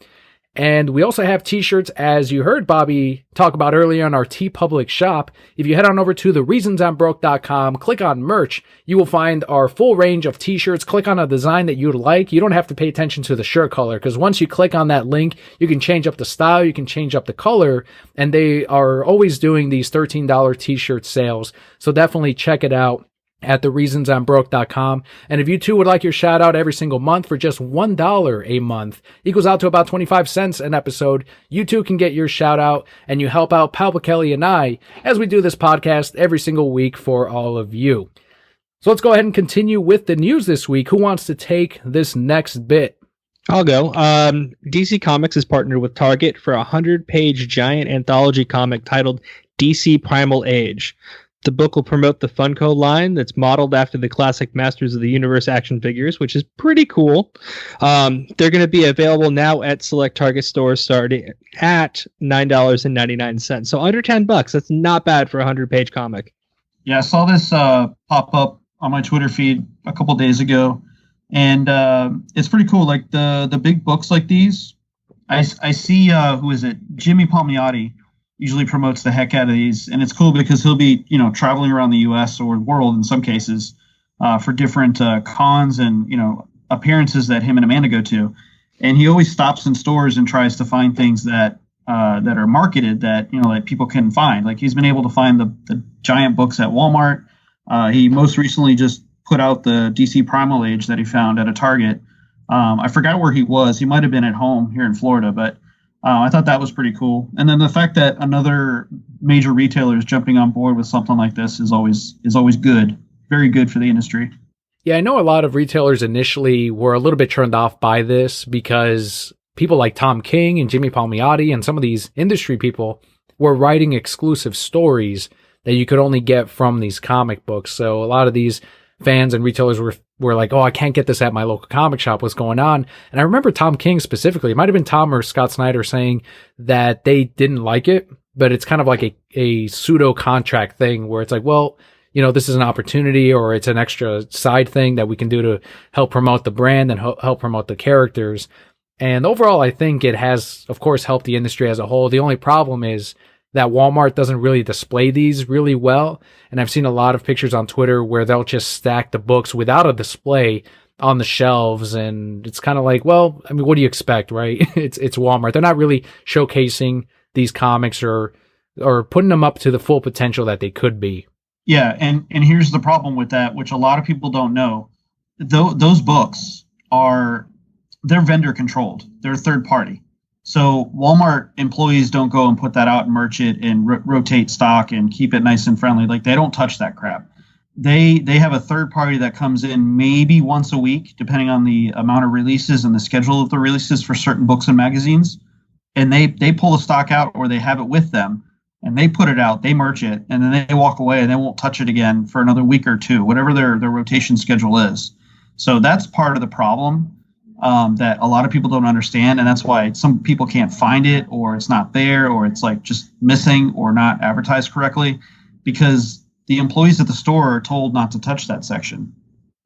And we also have t-shirts, as you heard Bobby talk about earlier on our TeePublic shop. If you head on over to thereasonsimbroke.com, click on merch, you will find our full range of t-shirts. Click on a design that you'd like. You don't have to pay attention to the shirt color, because once you click on that link, you can change up the style, you can change up the color, and they are always doing these $13 t-shirt sales. So definitely check it out at thereasonsimbroke.com. And if you too would like your shout out every single month for just $1 a month, equals out to about 25 cents an episode, you too can get your shout out, and you help out Papa Kelly and I as we do this podcast every single week for all of you. So let's go ahead and continue with the news this week. Who wants to take this next bit? I'll go. DC Comics is partnered with Target for a 100-page giant anthology comic titled DC Primal Age. The book will promote the Funko line that's modeled after the classic Masters of the Universe action figures, which is pretty cool. They're going to be available now at select Target stores starting at $9.99. So under $10. That's not bad for a 100-page comic. Yeah, I saw this pop up on my Twitter feed a couple days ago, and it's pretty cool. Like the big books like these, I see, who is it? Jimmy Palmiotti usually promotes the heck out of these, and it's cool because he'll be, traveling around the U.S. or the world in some cases for different cons and, appearances that him and Amanda go to. And he always stops in stores and tries to find things that are marketed that, that people can find. Like he's been able to find the giant books at Wal-Mart. He most recently just put out the DC Primal Age that he found at a Target. I forgot where he was. He might have been at home here in Florida, but I thought that was pretty cool. And then the fact that another major retailer is jumping on board with something like this is always good. Very good for the industry. Yeah, I know a lot of retailers initially were a little bit turned off by this because people like Tom King and Jimmy Palmiotti and some of these industry people were writing exclusive stories that you could only get from these comic books. So a lot of these fans and retailers were like, oh, I can't get this at my local comic shop. What's going on? And I remember Tom King specifically, it might have been Tom or Scott Snyder saying that they didn't like it, but it's kind of like a pseudo contract thing where it's like, well, you know, this is an opportunity or it's an extra side thing that we can do to help promote the brand and help promote the characters. And overall, I think it has, of course, helped the industry as a whole. The only problem is that Walmart doesn't really display these really well. And I've seen a lot of pictures on Twitter where they'll just stack the books without a display on the shelves. And it's kind of like, well, I mean, what do you expect, right? It's Walmart. They're not really showcasing these comics or putting them up to the full potential that they could be. Yeah, and here's the problem with that, which a lot of people don't know. Those books they're vendor controlled. They're third party. So Walmart employees don't go and put that out and merch it and rotate stock and keep it nice and friendly. Like, they don't touch that crap. They have a third party that comes in maybe once a week, depending on the amount of releases and the schedule of the releases for certain books and magazines. And they pull the stock out, or they have it with them, and they put it out, they merch it, and then they walk away and they won't touch it again for another week or two, whatever their rotation schedule is. So that's part of the problem that a lot of people don't understand. And that's why some people can't find it, or it's not there, or it's like just missing or not advertised correctly, because the employees at the store are told not to touch that section.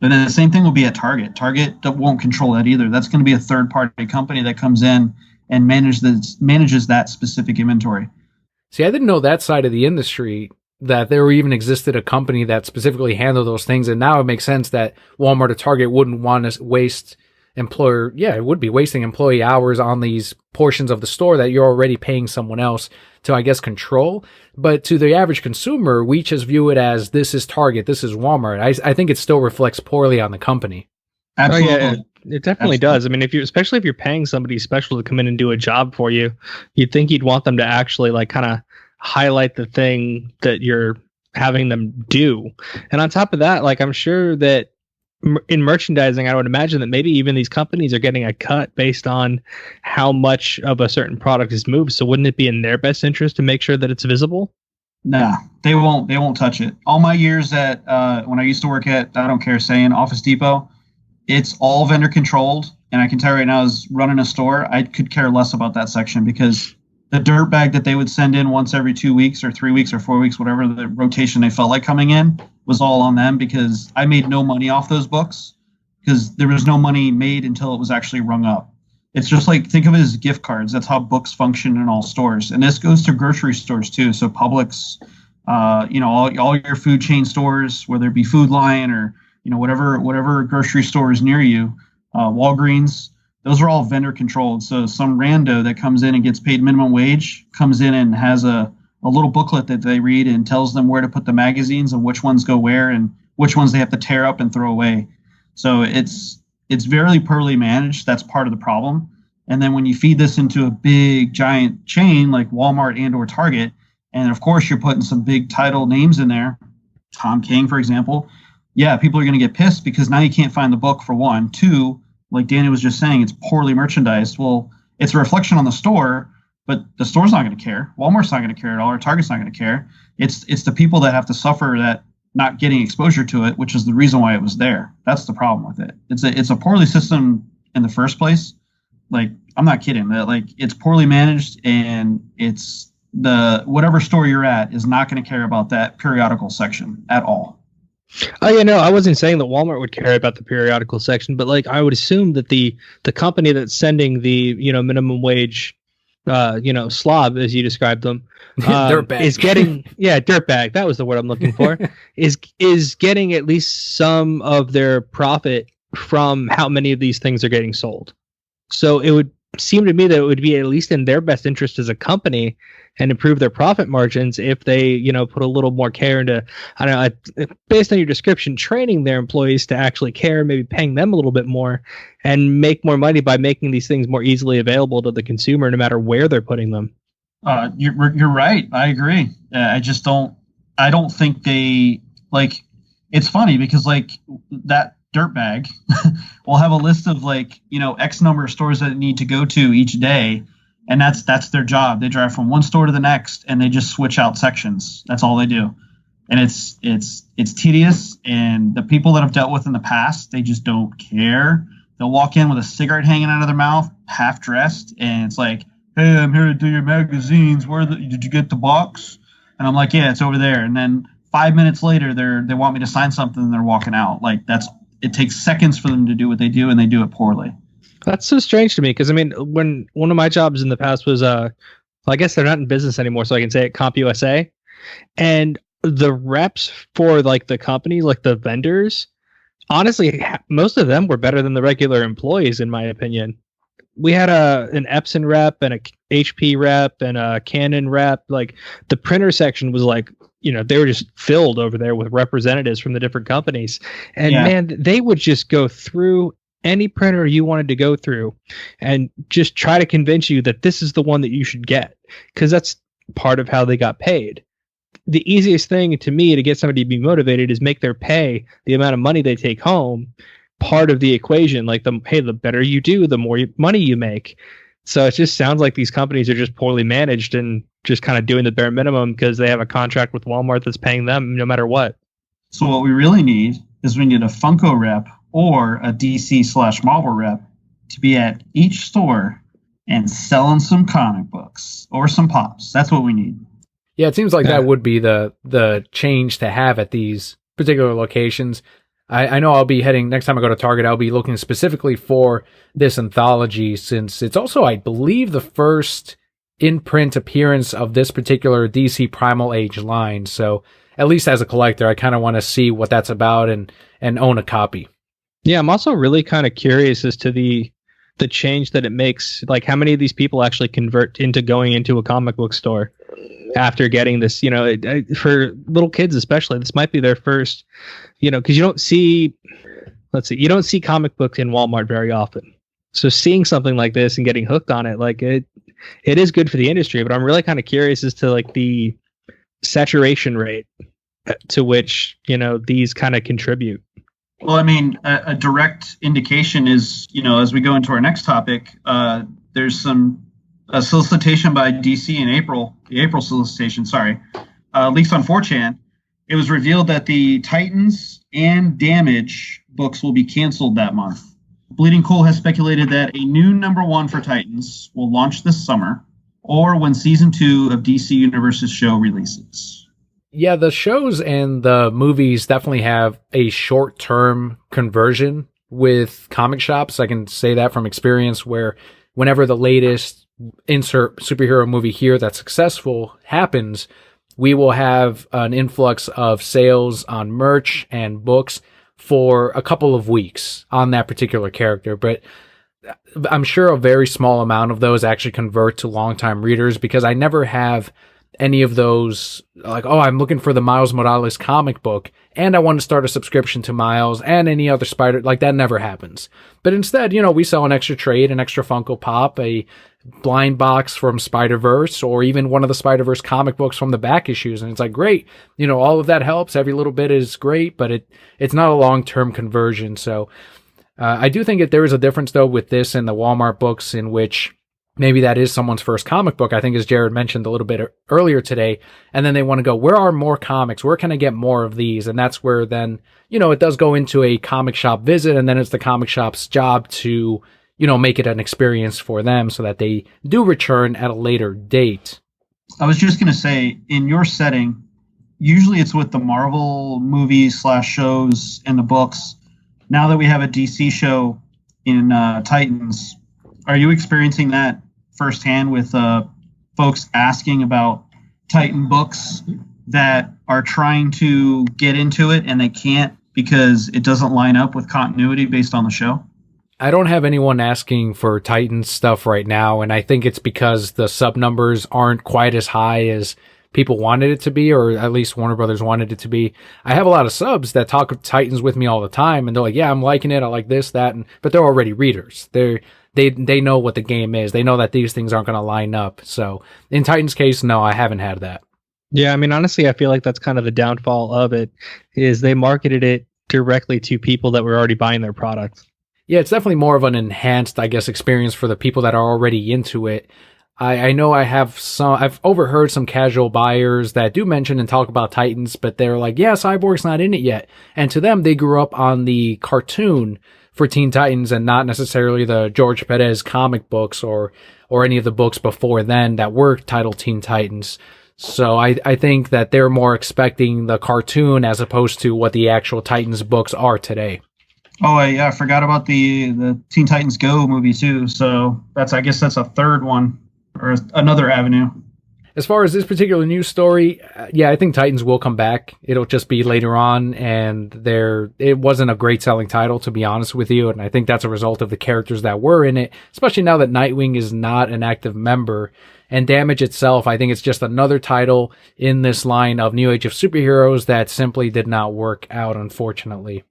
And then the same thing will be at Target. Target won't control that either. That's going to be a third party company that comes in and manages that specific inventory. See, I didn't know that side of the industry, that there even existed a company that specifically handled those things. And now it makes sense that Walmart or Target wouldn't want to waste it would be wasting employee hours on these portions of the store that you're already paying someone else to, I guess, control. But to the average consumer, we just view it as, this is Target, this is Walmart. I think it still reflects poorly on the company. Absolutely. Oh, yeah, it definitely does. I mean, especially if you're paying somebody special to come in and do a job for you, you'd think you'd want them to actually like kind of highlight the thing that you're having them do. And on top of that, like, I'm sure that in merchandising, I would imagine that maybe even these companies are getting a cut based on how much of a certain product is moved. So wouldn't it be in their best interest to make sure that it's visible? Nah, they won't touch it. All my years at when I used to work at, I don't care saying, Office Depot, it's all vendor controlled. And I can tell you right now, as running a store, I could care less about that section, because the dirt bag that they would send in once every 2 weeks or 3 weeks or 4 weeks, whatever the rotation they felt like coming in, was all on them, because I made no money off those books, because there was no money made until it was actually rung up. It's just like, think of it as gift cards. That's how books function in all stores. And this goes to grocery stores too. So Publix, all your food chain stores, whether it be Food Lion or, whatever grocery store is near you, Walgreens, those are all vendor controlled. So some rando that comes in and gets paid minimum wage comes in and has a little booklet that they read and tells them where to put the magazines and which ones go where and which ones they have to tear up and throw away. So it's very poorly managed. That's part of the problem. And then when you feed this into a big giant chain like Walmart and or Target, and of course you're putting some big title names in there, Tom King, for example, yeah, people are going to get pissed, because now you can't find the book, for one. Two, like Danny was just saying, it's poorly merchandised. Well, it's a reflection on the store, but the store's not going to care. Walmart's not going to care at all, or Target's not going to care. It's the people that have to suffer that not getting exposure to it, which is the reason why it was there. That's the problem with it. It's a poorly system in the first place. Like, I'm not kidding. Like, it's poorly managed, and it's whatever store you're at is not going to care about that periodical section at all. Oh, yeah, no, I wasn't saying that Walmart would care about the periodical section, but like, I would assume that the company that's sending the, minimum wage, slob, as you described them, dirtbag. is getting, dirtbag. That was the word I'm looking for. is getting at least some of their profit from how many of these things are getting sold. So it would seem to me that it would be at least in their best interest as a company and improve their profit margins if they, put a little more care into, I don't know, based on your description, training their employees to actually care, maybe paying them a little bit more and make more money by making these things more easily available to the consumer, no matter where they're putting them. You're right. I agree. I don't think they, like, it's funny because like that dirtbag will have a list of like, X number of stores that they need to go to each day. And that's their job. They drive from one store to the next and they just switch out sections. That's all they do. And it's tedious. And the people that I've dealt with in the past, they just don't care. They'll walk in with a cigarette hanging out of their mouth, half dressed. And it's like, hey, I'm here to do your magazines. Did you get the box? And I'm like, yeah, it's over there. And then 5 minutes later, they want me to sign something and they're walking out. Like it takes seconds for them to do what they do, and they do it poorly. That's so strange to me because, I mean, when one of my jobs in the past was, I guess they're not in business anymore, so I can say it, CompUSA. And the reps for like the company, like the vendors, honestly, most of them were better than the regular employees, in my opinion. We had an Epson rep and a HP rep and a Canon rep. Like the printer section was like, they were just filled over there with representatives from the different companies. And man, they would just go through any printer you wanted to go through and just try to convince you that this is the one that you should get, because that's part of how they got paid. The easiest thing to me to get somebody to be motivated is make their pay, the amount of money they take home, part of the equation. Like the better you do, the more money you make. So it just sounds like these companies are just poorly managed and just kind of doing the bare minimum because they have a contract with Walmart that's paying them no matter what. So what we really need is we need a Funko rep or a DC/Marvel rep to be at each store and selling some comic books or some pops. That's what we need. Yeah, it seems like that would be the change to have at these particular locations. I know I'll be heading, next time I go to Target, I'll be looking specifically for this anthology, since it's also, I believe, the first in-print appearance of this particular DC Primal Age line. So at least as a collector, I kind of want to see what that's about and own a copy. Yeah, I'm also really kind of curious as to the change that it makes. Like, how many of these people actually convert into going into a comic book store after getting this? For little kids especially, this might be their first. Because you don't see comic books in Walmart very often. So seeing something like this and getting hooked on it, like it is good for the industry. But I'm really kind of curious as to like the saturation rate to which these kind of contribute. Well, I mean, a direct indication is, as we go into our next topic, there's a solicitation by DC in April, the April solicitation, leaked on 4chan. It was revealed that the Titans and Damage books will be canceled that month. Bleeding Cool has speculated that a new #1 for Titans will launch this summer, or when Season 2 of DC Universe's show releases. Yeah, the shows and the movies definitely have a short-term conversion with comic shops. I can say that from experience, where whenever the latest insert superhero movie here that's successful happens, we will have an influx of sales on merch and books for a couple of weeks on that particular character. But I'm sure a very small amount of those actually convert to longtime readers, because I never have any of those, like, oh, I'm looking for the Miles Morales comic book and I want to start a subscription to Miles and any other Spider, like that never happens. But instead, we sell an extra trade, an extra Funko Pop, a blind box from Spider-Verse, or even one of the Spider-Verse comic books from the back issues. And it's like, great, all of that helps. Every little bit is great, but it's not a long-term conversion. So I do think that there is a difference, though, with this and the Walmart books, in which maybe that is someone's first comic book, I think, as Jarrod mentioned a little bit earlier today. And then they want to go, where are more comics? Where can I get more of these? And that's where then, it does go into a comic shop visit. And then it's the comic shop's job to, make it an experience for them so that they do return at a later date. I was just going to say, in your setting, usually it's with the Marvel movies/shows and the books. Now that we have a DC show in Titans, are you experiencing that firsthand with folks asking about Titan books that are trying to get into it and they can't because it doesn't line up with continuity based on the show? I don't have anyone asking for Titan stuff right now, and I think it's because the sub numbers aren't quite as high as people wanted it to be, or at least Warner Brothers wanted it to be. I have a lot of subs that talk of Titans with me all the time, and they're like, yeah, I'm liking it, I like this, that, but they're already readers. They know what the game is. They know that these things aren't going to line up. So in Titan's case, no, I haven't had that. Yeah, I mean, honestly, I feel like that's kind of the downfall of it, is they marketed it directly to people that were already buying their product. Yeah, it's definitely more of an enhanced, I guess, experience for the people that are already into it. I know I've overheard some casual buyers that do mention and talk about Titans, but they're like, yeah, Cyborg's not in it yet. And to them, they grew up on the cartoon for Teen Titans and not necessarily the George Perez comic books or any of the books before then that were titled Teen Titans. So I think that they're more expecting the cartoon as opposed to what the actual Titans books are today. Oh, I forgot about the Teen Titans Go movie too. So I guess that's a third one or another avenue. As far as this particular news story, yeah, I think Titans will come back. It'll just be later on, and it wasn't a great selling title, to be honest with you, and I think that's a result of the characters that were in it, especially now that Nightwing is not an active member. And Damage itself, I think it's just another title in this line of New Age of Superheroes that simply did not work out, unfortunately.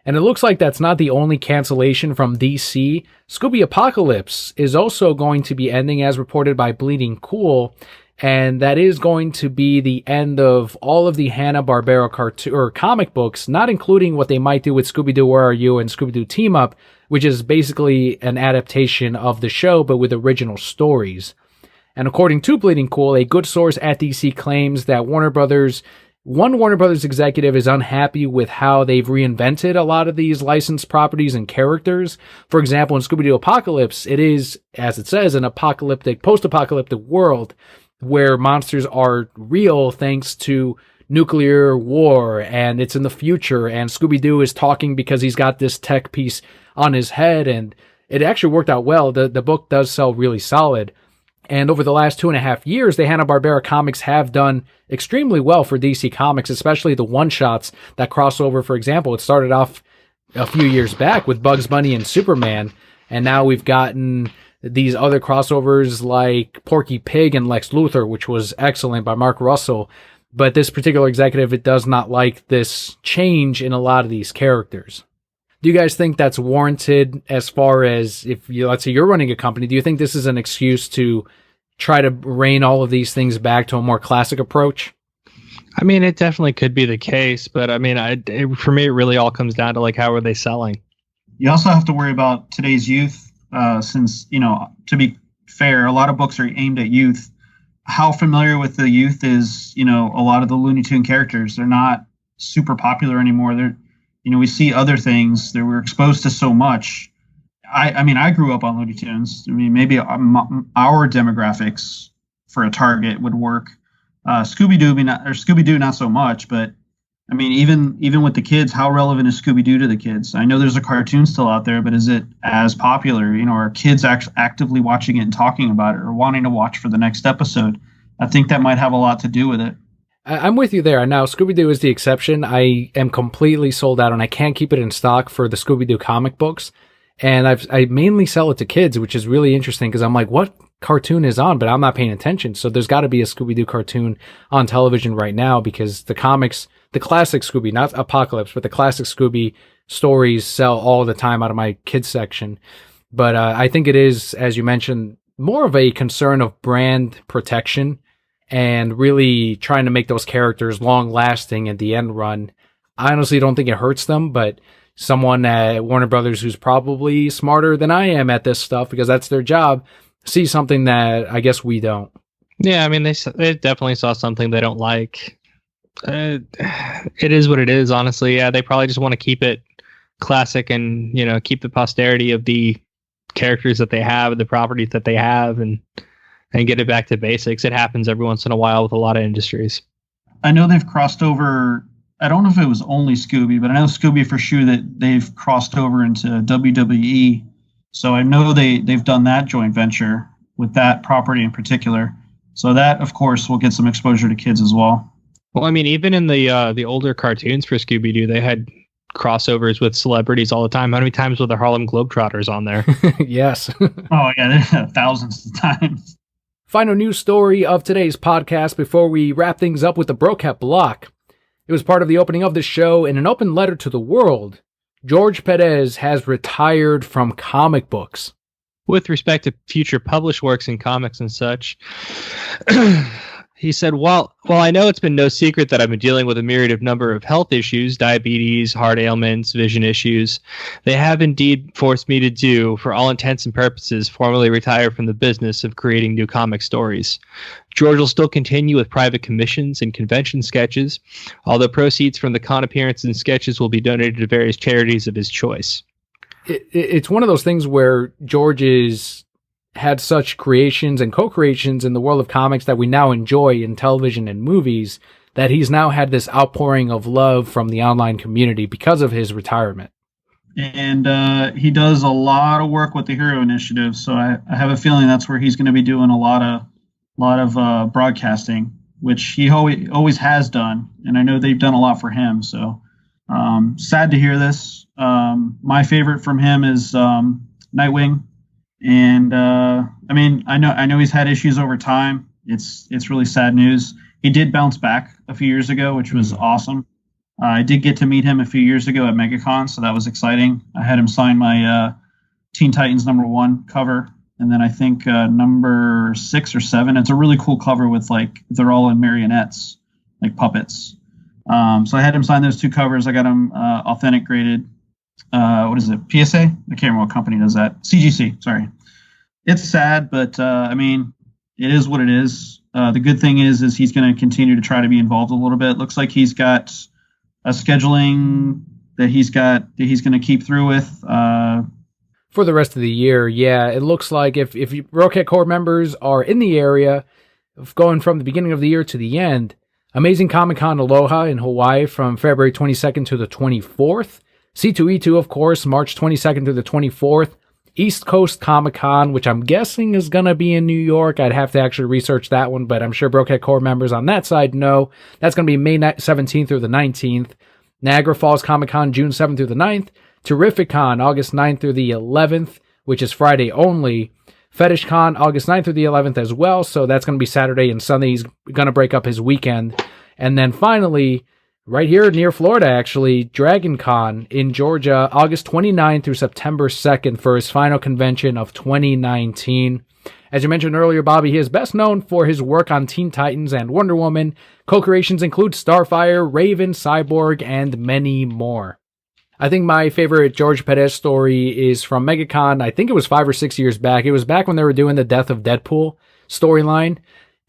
And it looks like that's not the only cancellation from DC. Scooby Apocalypse is also going to be ending, as reported by Bleeding Cool, and that is going to be the end of all of the Hanna-Barbera cartoon or comic books, not including what they might do with Scooby-Doo Where Are You and Scooby-Doo Team Up, which is basically an adaptation of the show but with original stories. And according to Bleeding Cool, a good source at DC claims that Warner Brothers executive is unhappy with how they've reinvented a lot of these licensed properties and characters. For example, in Scooby-Doo Apocalypse, it is, as it says, an post-apocalyptic world where monsters are real thanks to nuclear war, and it's in the future, and Scooby-Doo is talking because he's got this tech piece on his head, and it actually worked out well. The book does sell really solid. And over the last 2.5 years, the Hanna-Barbera comics have done extremely well for DC Comics, especially the one-shots that cross over. For example, it started off a few years back with Bugs Bunny and Superman, and now we've gotten these other crossovers like Porky Pig and Lex Luthor, which was excellent by Mark Russell. But this particular executive, it does not like this change in a lot of these characters. Do you guys think that's warranted as far as let's say you're running a company? Do you think this is an excuse to try to rein all of these things back to a more classic approach? I mean, it definitely could be the case, but I mean, for me, it really all comes down to like, how are they selling? You also have to worry about today's youth, since, to be fair, a lot of books are aimed at youth. How familiar with the youth is, a lot of the Looney Tune characters. They're not super popular anymore. We see other things that we're exposed to so much. I grew up on Looney Tunes. I mean, maybe our demographics for a target would work. Scooby-Doo not so much, but I mean, even with the kids, how relevant is Scooby-Doo to the kids? I know there's a cartoon still out there, but is it as popular? Are kids actively watching it and talking about it or wanting to watch for the next episode? I think that might have a lot to do with it. I'm with you there. Now, Scooby-Doo is the exception. I am completely sold out, and I can't keep it in stock for the Scooby-Doo comic books. And I mainly sell it to kids, which is really interesting because I'm like, what cartoon is on? But I'm not paying attention. So there's got to be a Scooby-Doo cartoon on television right now because the comics, the classic Scooby, not Apocalypse, but the classic Scooby stories sell all the time out of my kids section. But I think it is, as you mentioned, more of a concern of brand protection and really trying to make those characters long-lasting at the end run. I honestly don't think it hurts them, but someone at Warner Brothers who's probably smarter than I am at this stuff, because that's their job, sees something that I guess we don't. Yeah, I mean, they definitely saw something they don't like. It is what it is, honestly. Yeah, they probably just want to keep it classic and, keep the posterity of the characters that they have, the properties that they have, and get it back to basics. It happens every once in a while with a lot of industries. I know they've crossed over. I don't know if it was only Scooby, but I know Scooby for sure that they've crossed over into WWE. So I know they've done that joint venture with that property in particular. So that, of course, will get some exposure to kids as well. Well, I mean, even in the older cartoons for Scooby-Doo, they had crossovers with celebrities all the time. How many times were the Harlem Globetrotters on there? Yes. Oh, yeah, thousands of times. Final news story of today's podcast before we wrap things up with the Brocat block. It was part of the opening of the show. In an open letter to the world, George Perez has retired from comic books. With respect to future published works in comics and such, He said, while I know it's been no secret that I've been dealing with a myriad number of health issues, diabetes, heart ailments, vision issues, they have indeed forced me to, for all intents and purposes, formally retire from the business of creating new comic stories. George will still continue with private commissions and convention sketches, although proceeds from the con appearances and sketches will be donated to various charities of his choice. It's one of those things where George had such creations and co-creations in the world of comics that we now enjoy in television and movies, that he's now had this outpouring of love from the online community because of his retirement. And he does a lot of work with the Hero Initiative, so I have a feeling that's where he's going to be doing a lot of broadcasting, which he always has done, and I know they've done a lot for him. So sad to hear this. My favorite from him is Nightwing. And I mean, I know he's had issues over time. It's really sad news. He did bounce back a few years ago, which was awesome. I did get to meet him a few years ago at MegaCon, so that was exciting. I had him sign my Teen Titans #1 cover, and then I think number 6 or 7. It's a really cool cover with they're all in marionettes, like puppets. So I had him sign those 2 covers. I got him authentic graded. What is it? PSA? I can't remember what company does that. CGC, sorry. It's sad, but I mean, it is what it is. The good thing is he's going to continue to try to be involved a little bit. Looks like he's got a scheduling that he's going to keep through with for the rest of the year. Yeah, it looks like if you Brokehead Core members are in the area, going from the beginning of the year to the end, Amazing Comic-Con Aloha in Hawaii from February 22nd to the 24th. C2E2, of course, March 22nd through the 24th. East Coast Comic-Con, which I'm guessing is going to be in New York. I'd have to actually research that one, but I'm sure Brokehead Core members on that side know. That's going to be May 17th through the 19th. Niagara Falls Comic-Con, June 7th through the 9th. Terrific-Con, August 9th through the 11th, which is Friday only. Fetish-Con, August 9th through the 11th as well, so that's going to be Saturday and Sunday. He's going to break up his weekend. And then finally, right here near Florida, actually, Dragon Con in Georgia, August 29th through September 2nd for his final convention of 2019. As you mentioned earlier, Bobby, he is best known for his work on Teen Titans and Wonder Woman. Co-creations include Starfire, Raven, Cyborg, and many more. I think my favorite George Perez story is from MegaCon. I think it was 5 or 6 years back. It was back when they were doing the Death of Deadpool storyline,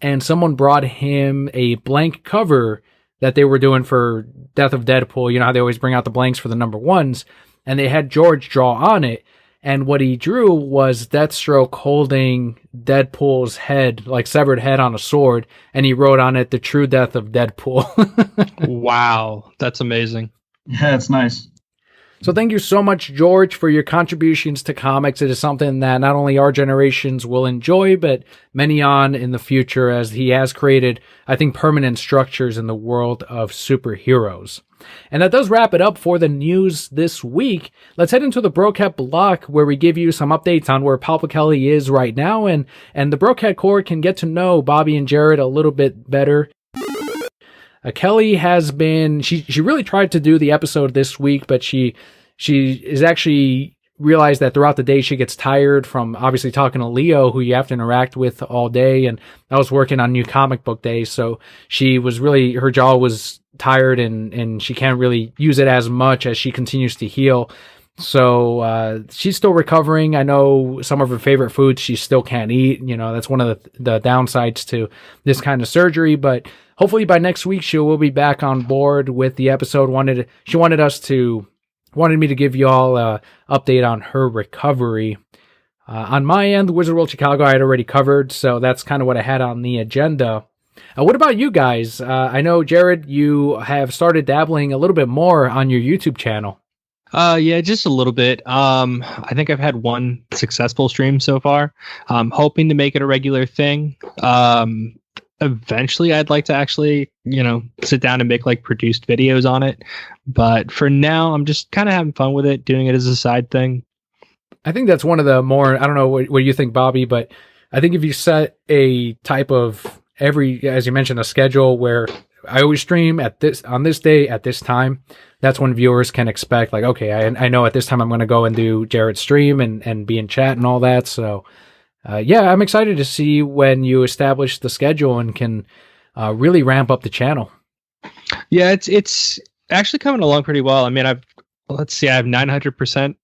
and someone brought him a blank cover that they were doing for Death of Deadpool. You know how they always bring out the blanks for the #1s, and they had George draw on it. And what he drew was Deathstroke holding Deadpool's head, like severed head on a sword, and he wrote on it, "The True Death of Deadpool." Wow, that's amazing. Yeah, it's nice. So thank you so much, George, for your contributions to comics. It is something that not only our generations will enjoy, but many on in the future, as he has created, I think, permanent structures in the world of superheroes. And that does wrap it up for the news this week. Let's head into the Brokehead block, where we give you some updates on where Papa Kelli is right now, and the Brokehead Core can get to know Bobby and Jarrod a little bit better. Kelli has been, she really tried to do the episode this week, but she is actually realized that throughout the day she gets tired from obviously talking to Leo, who you have to interact with all day. And I was working on New Comic Book Day, so she was really, her jaw was tired and she can't really use it as much as she continues to heal. So she's still recovering. I know some of her favorite foods she still can't eat. You know, that's one of the downsides to this kind of surgery. But hopefully by next week she will be back on board with the episode. She wanted me to give you all an update on her recovery. On my end, the Wizard World Chicago I had already covered, so that's kind of what I had on the agenda. What about you guys? I know, Jarrod, you have started dabbling a little bit more on your YouTube channel. Yeah, just a little bit. I think I've had one successful stream so far. I'm hoping to make it a regular thing. Eventually I'd like to actually, sit down and make produced videos on it. But for now, I'm just kind of having fun with it, doing it as a side thing. I think that's one of the more, I don't know what you think, Bobby, but I think if you set a type of as you mentioned, a schedule where I always stream on this day at this time, that's when viewers can expect okay, I know at this time I'm going to go and do Jarrod's stream and be in chat and all that. So yeah, I'm excited to see when you establish the schedule and can really ramp up the channel. Yeah, it's actually coming along pretty well. I mean, I have 900%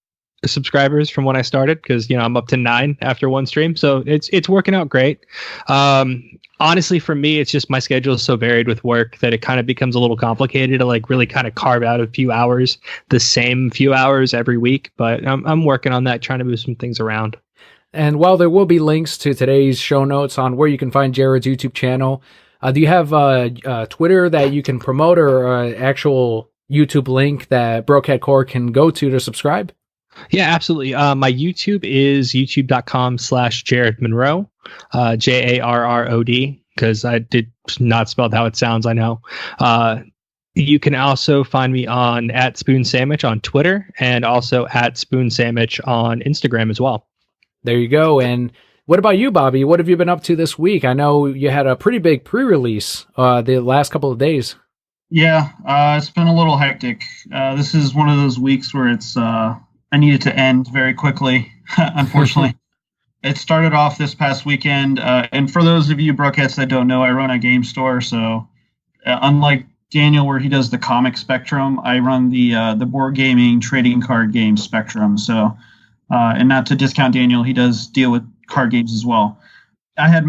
subscribers from when I started, because I'm up to 9 after one stream, so it's working out great. Honestly, for me, it's just my schedule is so varied with work that it kind of becomes a little complicated to like really kind of carve out a few hours, the same few hours every week. But I'm working on that, trying to move some things around. And while there will be links to today's show notes on where you can find Jarrod's YouTube channel, do you have Twitter that you can promote, or an actual YouTube link that Brokehead Core can go to subscribe? Yeah, absolutely. My YouTube is youtube.com/Jarrod Monroe, Jarrod, because I did not spell how it sounds, I know. You can also find me on @SpoonSandwich on Twitter, and also @SpoonSandwich on Instagram as well. There you go. And what about you, Bobby? What have you been up to this week? I know you had a pretty big pre-release the last couple of days. Yeah, it's been a little hectic. This is one of those weeks where it's I need it to end very quickly, unfortunately. It started off this past weekend, and for those of you brokeheads that don't know, I run a game store, so unlike Daniel, where he does the comic spectrum, I run the board gaming trading card game spectrum. So, and not to discount Daniel, he does deal with card games as well. I had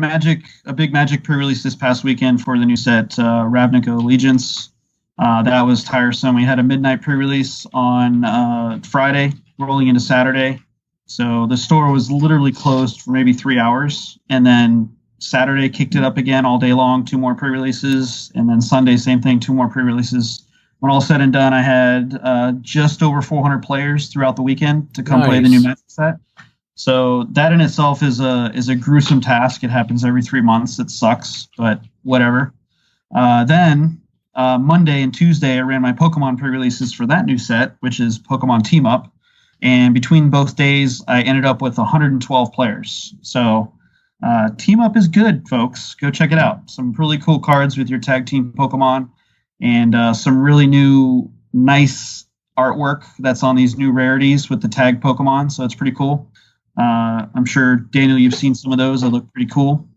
a big Magic pre-release this past weekend for the new set, Ravnica Allegiance. That was tiresome. We had a midnight pre-release on Friday, rolling into Saturday. So the store was literally closed for maybe 3 hours. And then Saturday kicked it up again all day long, 2 more pre-releases. And then Sunday, same thing, 2 more pre-releases. When all said and done, I had just over 400 players throughout the weekend to come play the new Magic set. So that in itself is a gruesome task. It happens every 3 months. It sucks, but whatever. Then Monday and Tuesday, I ran my Pokemon pre-releases for that new set, which is Pokemon Team Up. And between both days, I ended up with 112 players. So Team Up is good, folks. Go check it out. Some really cool cards with your tag team Pokemon, and some really new, nice artwork that's on these new rarities with the tag Pokemon. So it's pretty cool. I'm sure, Daniel, you've seen some of those. They look pretty cool.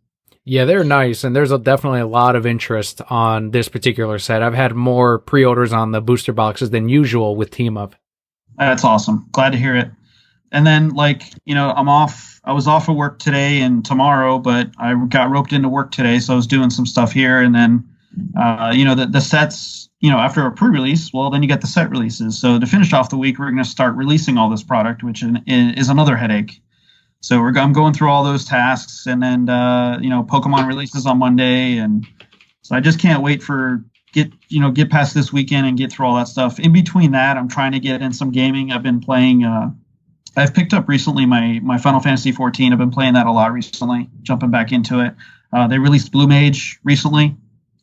Yeah, they're nice, and there's definitely a lot of interest on this particular set. I've had more pre-orders on the booster boxes than usual with Team Up. That's awesome. Glad to hear it. And then, I was off of work today and tomorrow, but I got roped into work today, so I was doing some stuff here. And then, the sets, after a pre-release, well, then you get the set releases. So to finish off the week, we're going to start releasing all this product, which is another headache. So I'm going through all those tasks, and then, Pokemon releases on Monday. And so I just can't wait for get past this weekend and get through all that stuff. In between that, I'm trying to get in some gaming. I've been playing, I've picked up recently my Final Fantasy 14. I've been playing that a lot recently, jumping back into it. They released Blue Mage recently.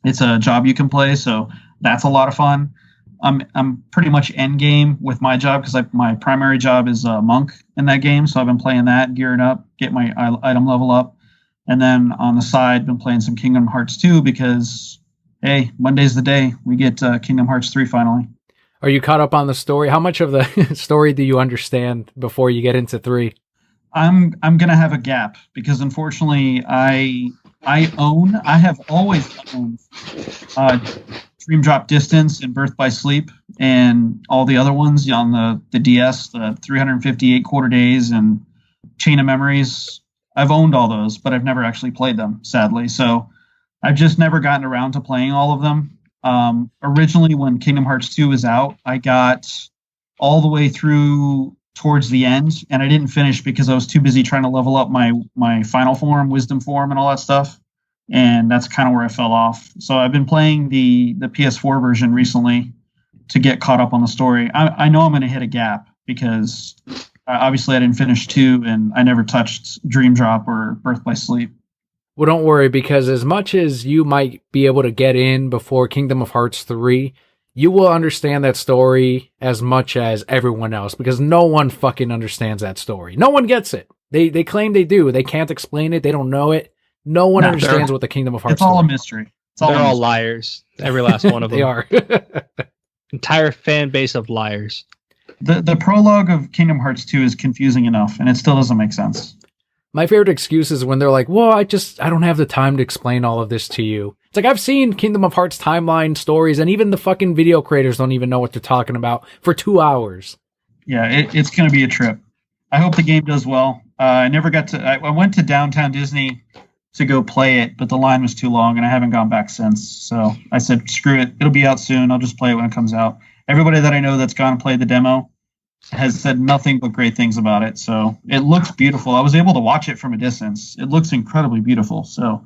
It's a job you can play, so that's a lot of fun. I'm pretty much end game with my job, because my primary job is monk in that game. So I've been playing that, gearing up, get my item level up. And then on the side, been playing some Kingdom Hearts 2, because, hey, Monday's the day we get Kingdom Hearts 3 finally. Are you caught up on the story? How much of the story do you understand before you get into 3? I'm gonna have a gap, because unfortunately I have always owned Dream Drop Distance and Birth by Sleep and all the other ones on the DS, the 358 Quarter Days and Chain of Memories. I've owned all those, but I've never actually played them, sadly. So I've just never gotten around to playing all of them. Originally, when Kingdom Hearts 2 was out, I got all the way through towards the end, and I didn't finish because I was too busy trying to level up my final form, wisdom form, and all that stuff. And that's kind of where I fell off. So I've been playing the PS4 version recently to get caught up on the story. I know I'm going to hit a gap, because obviously I didn't finish 2, and I never touched Dream Drop or Birth by Sleep. Well, don't worry, because as much as you might be able to get in before Kingdom of Hearts 3, you will understand that story as much as everyone else, because no one fucking understands that story. No one gets it. They claim they do. They can't explain it. They don't know it. No one understands what the Kingdom of Hearts It's all story. a mystery. They're all liars. Every last one of them. They are. Entire fan base of liars. The prologue of Kingdom Hearts 2 is confusing enough, and it still doesn't make sense. My favorite excuse is when they're like, well, I don't have the time to explain all of this to you. It's like, I've seen Kingdom of Hearts timeline stories, and even the fucking video creators don't even know what they're talking about for 2 hours. Yeah, it's going to be a trip. I hope the game does well. I never got to. I went to Downtown Disney to go play it, but the line was too long, and I haven't gone back since. So I said, screw it. It'll be out soon. I'll just play it when it comes out. Everybody that I know that's gone and played the demo has said nothing but great things about it. So it looks beautiful. I was able to watch it from a distance. It looks incredibly beautiful. So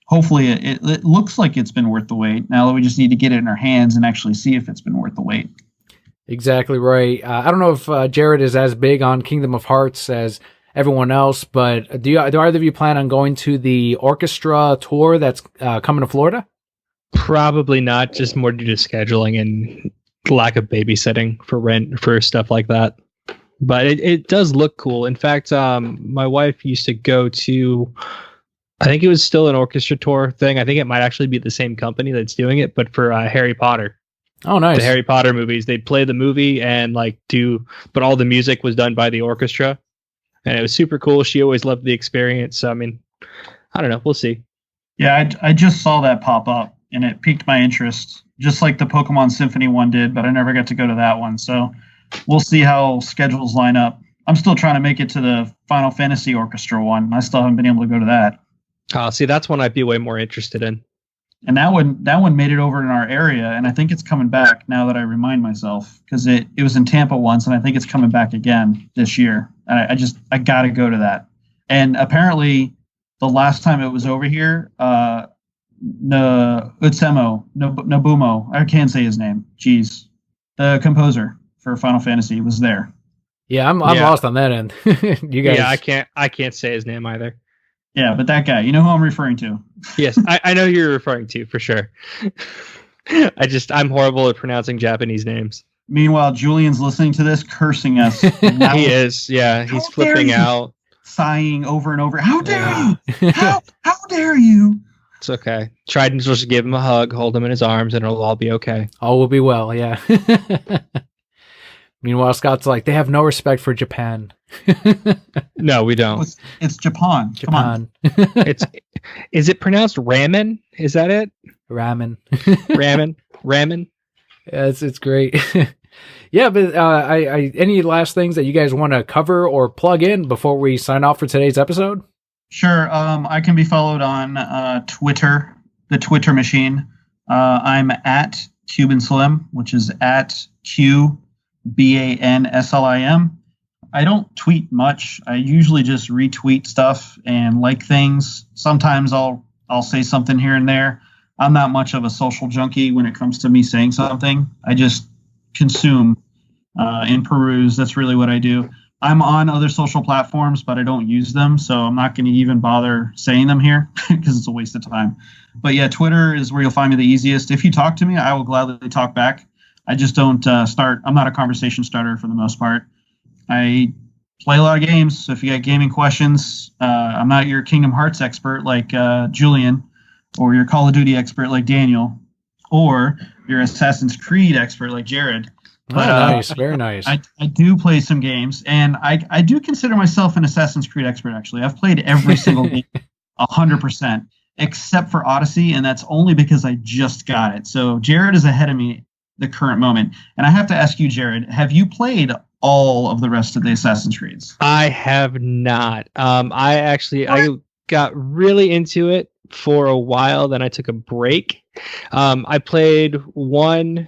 hopefully it looks like it's been worth the wait. Now we just need to get it in our hands and actually see if it's been worth the wait. Exactly right. I don't know if Jarrod is as big on Kingdom of Hearts as everyone else, but do either of you plan on going to the orchestra tour that's coming to Florida? Probably not, just more due to scheduling and lack of babysitting for stuff like that. But it does look cool. In fact, my wife used to go to, I think it was still an orchestra tour thing. I think it might actually be the same company that's doing it, but for Harry Potter. Oh, nice. The Harry Potter movies. They'd play the movie and but all the music was done by the orchestra. And it was super cool. She always loved the experience. So, I mean, I don't know. We'll see. Yeah, I just saw that pop up and it piqued my interest, just like the Pokemon Symphony one did, but I never got to go to that one. So we'll see how schedules line up. I'm still trying to make it to the Final Fantasy Orchestra one. I still haven't been able to go to that. Oh, see, that's one I'd be way more interested in. And that one made it over in our area, and I think it's coming back now that I remind myself, because it was in Tampa once, and I think it's coming back again this year. And I got to go to that. And apparently, the last time it was over here, Nobumo, I can't say his name. Jeez, the composer for Final Fantasy was there. Yeah, I'm lost on that end. You guys, yeah, I can't say his name either. Yeah, but that guy, you know who I'm referring to. Yes, I know who you're referring to for sure. I'm horrible at pronouncing Japanese names. Meanwhile, Julian's listening to this, cursing us. He is, yeah. He's flipping out. Sighing over and over. How dare you? How dare you? It's okay. Try to just give him a hug, hold him in his arms, and it'll all be okay. All will be well, yeah. Meanwhile, Scott's like, they have no respect for Japan. No, we don't. It's Japan. Japan. Is it pronounced ramen? Is that it? Ramen. Ramen. Yeah, it's great. Yeah, but I any last things that you guys want to cover or plug in before we sign off for today's episode? Sure. I can be followed on Twitter, the Twitter machine. I'm at Cuban Slim, which is at QBANSLIM. I don't tweet much. I usually just retweet stuff and like things. Sometimes I'll say something here and there. I'm not much of a social junkie when it comes to me saying something. I just consume and peruse. That's really what I do. I'm on other social platforms, but I don't use them, so I'm not going to even bother saying them here because it's a waste of time. But yeah, Twitter is where you'll find me the easiest. If you talk to me, I will gladly talk back. I just don't start. I'm not a conversation starter for the most part. I play a lot of games, so if you got gaming questions, I'm not your Kingdom Hearts expert like Julian, or your Call of Duty expert like Daniel, or your Assassin's Creed expert like Jarrod. But, nice, very nice. I do play some games, and I do consider myself an Assassin's Creed expert, actually. I've played every single game 100%, except for Odyssey, and that's only because I just got it. So Jarrod is ahead of me the current moment. And I have to ask you, Jarrod, have you played all of the rest of the Assassin's Creeds? I have not. I got really into it for a while, then I took a break. I played 1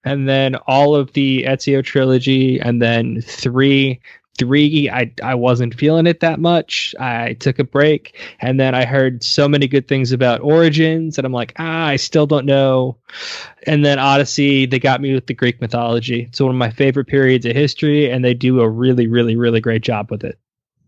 and then all of the Ezio trilogy, and then 3. I wasn't feeling it that much. I took a break, and then I heard so many good things about Origins, and I'm like, I still don't know. And then Odyssey, they got me with the Greek mythology. It's one of my favorite periods of history, and they do a really, really, really great job with it.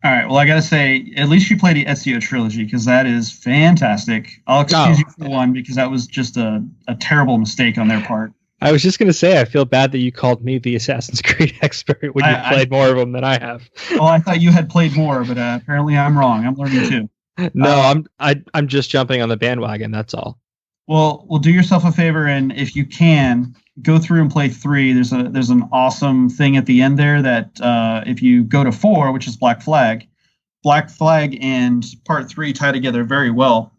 All right. Well, I got to say, at least you played the Ezio trilogy, because that is fantastic. I'll excuse you for one, because that was just a terrible mistake on their part. I was just going to say, I feel bad that you called me the Assassin's Creed expert when you played more of them than I have. Well, I thought you had played more, but apparently I'm wrong. I'm learning too. No, I'm just jumping on the bandwagon. That's all. Well, do yourself a favor, and if you can, go through and play 3. There's an awesome thing at the end there that if you go to 4, which is Black Flag, Black Flag and Part 3 tie together very well.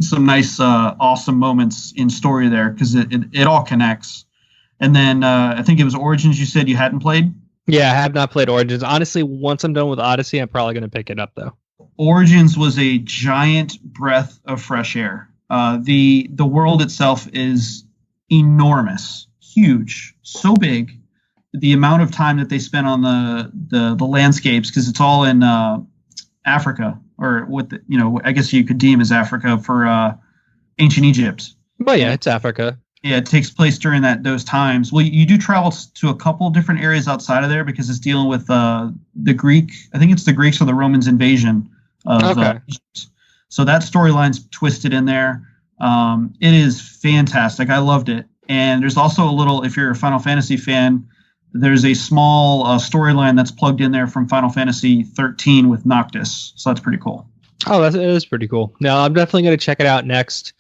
Some nice, awesome moments in story there because it all connects. And then I think it was Origins you said you hadn't played? Yeah, I have not played Origins. Honestly, once I'm done with Odyssey, I'm probably going to pick it up, though. Origins was a giant breath of fresh air. The world itself is enormous, huge, so big. The amount of time that they spent on the landscapes, because it's all in Africa, or what I guess you could deem as Africa for ancient Egypt. But yeah, it's Africa. Yeah, it takes place during those times. Well, you do travel to a couple different areas outside of there because it's dealing with the Greek. I think it's the Greeks or the Romans invasion of Egypt. So that storyline's twisted in there. It is fantastic. I loved it. And there's also a little, if you're a Final Fantasy fan, there's a small storyline that's plugged in there from Final Fantasy 13 with Noctis. So that's pretty cool. Oh, that is pretty cool. No, I'm definitely going to check it out next.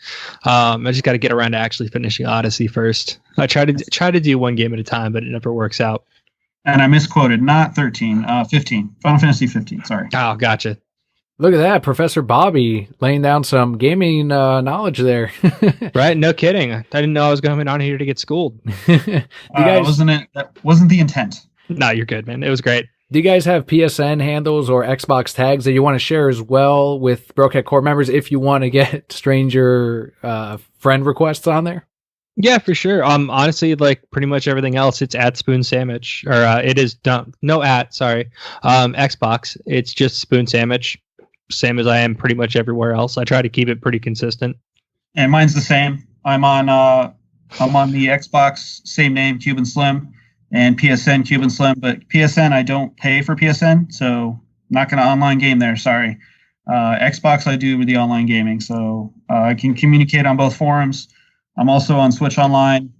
I just got to get around to actually finishing Odyssey first. I try to do one game at a time, but it never works out. And I misquoted, not 13, 15. Final Fantasy 15, sorry. Oh, gotcha. Look at that, Professor Bobby laying down some gaming knowledge there. Right? No kidding. I didn't know I was coming on here to get schooled. That wasn't the intent. No, you're good, man. It was great. Do you guys have PSN handles or Xbox tags that you want to share as well with Brokehead Core members if you want to get stranger friend requests on there? Yeah, for sure. Honestly, like pretty much everything else, it's at Spoon Sandwich, or it is Xbox. It's just Spoon Sandwich, same as I am pretty much everywhere else. I try to keep it pretty consistent. And mine's the same. I'm on the Xbox, same name, Cuban Slim. And PSN, Cuban Slim, but PSN, I don't pay for PSN, so not going to online game there, sorry. Xbox, I do with the online gaming, so I can communicate on both forums. I'm also on Switch Online,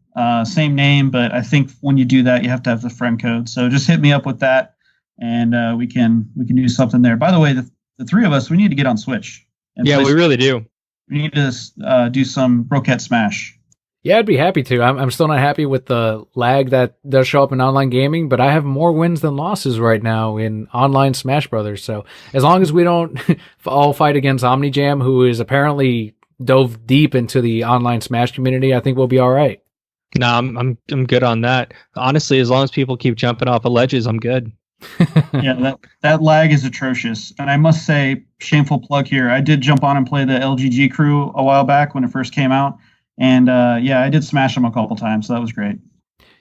same name, but I think when you do that, you have to have the friend code. So just hit me up with that, and we can do something there. By the way, the three of us, we need to get on Switch. Yeah, we really do. We need to do some Broquette Smash. Yeah, I'd be happy to. I'm still not happy with the lag that does show up in online gaming, but I have more wins than losses right now in online Smash Brothers. So as long as we don't all fight against OmniJam, who is apparently dove deep into the online Smash community, I think we'll be all right. No, I'm good on that. Honestly, as long as people keep jumping off of ledges, I'm good. Yeah, that lag is atrocious. And I must say, shameful plug here, I did jump on and play the LGG crew a while back when it first came out. And I did smash them a couple times, so that was great.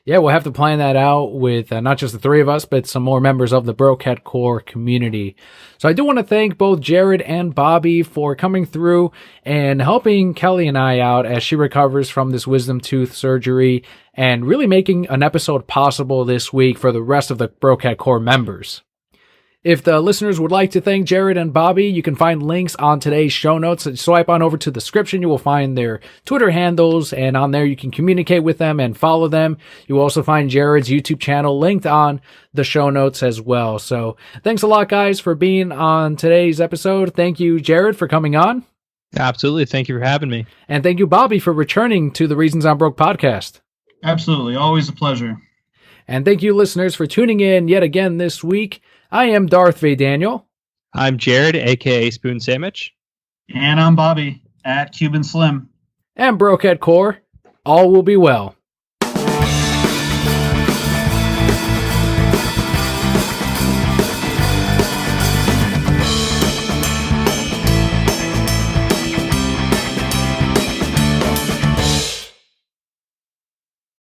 Yeah, we'll have to plan that out with not just the three of us, but some more members of the Brokehead Core community. So I do want to thank both Jarrod and Bobby for coming through and helping Kelli and I out as she recovers from this wisdom tooth surgery and really making an episode possible this week for the rest of the Brokehead Core members. If the listeners would like to thank Jarrod and Bobby, you can find links on today's show notes. Swipe on over to the description. You will find their Twitter handles, and on there you can communicate with them and follow them. You will also find Jarrod's YouTube channel linked on the show notes as well. So thanks a lot, guys, for being on today's episode. Thank you, Jarrod, for coming on. Absolutely. Thank you for having me. And thank you, Bobby, for returning to the Reasons I'm Broke podcast. Absolutely. Always a pleasure. And thank you, listeners, for tuning in yet again this week. I am Darth V. Daniel. I'm Jarrod, a.k.a. Spoon Sandwich. And I'm Bobby, at Cuban Slim. And Brokehead Core. All will be well.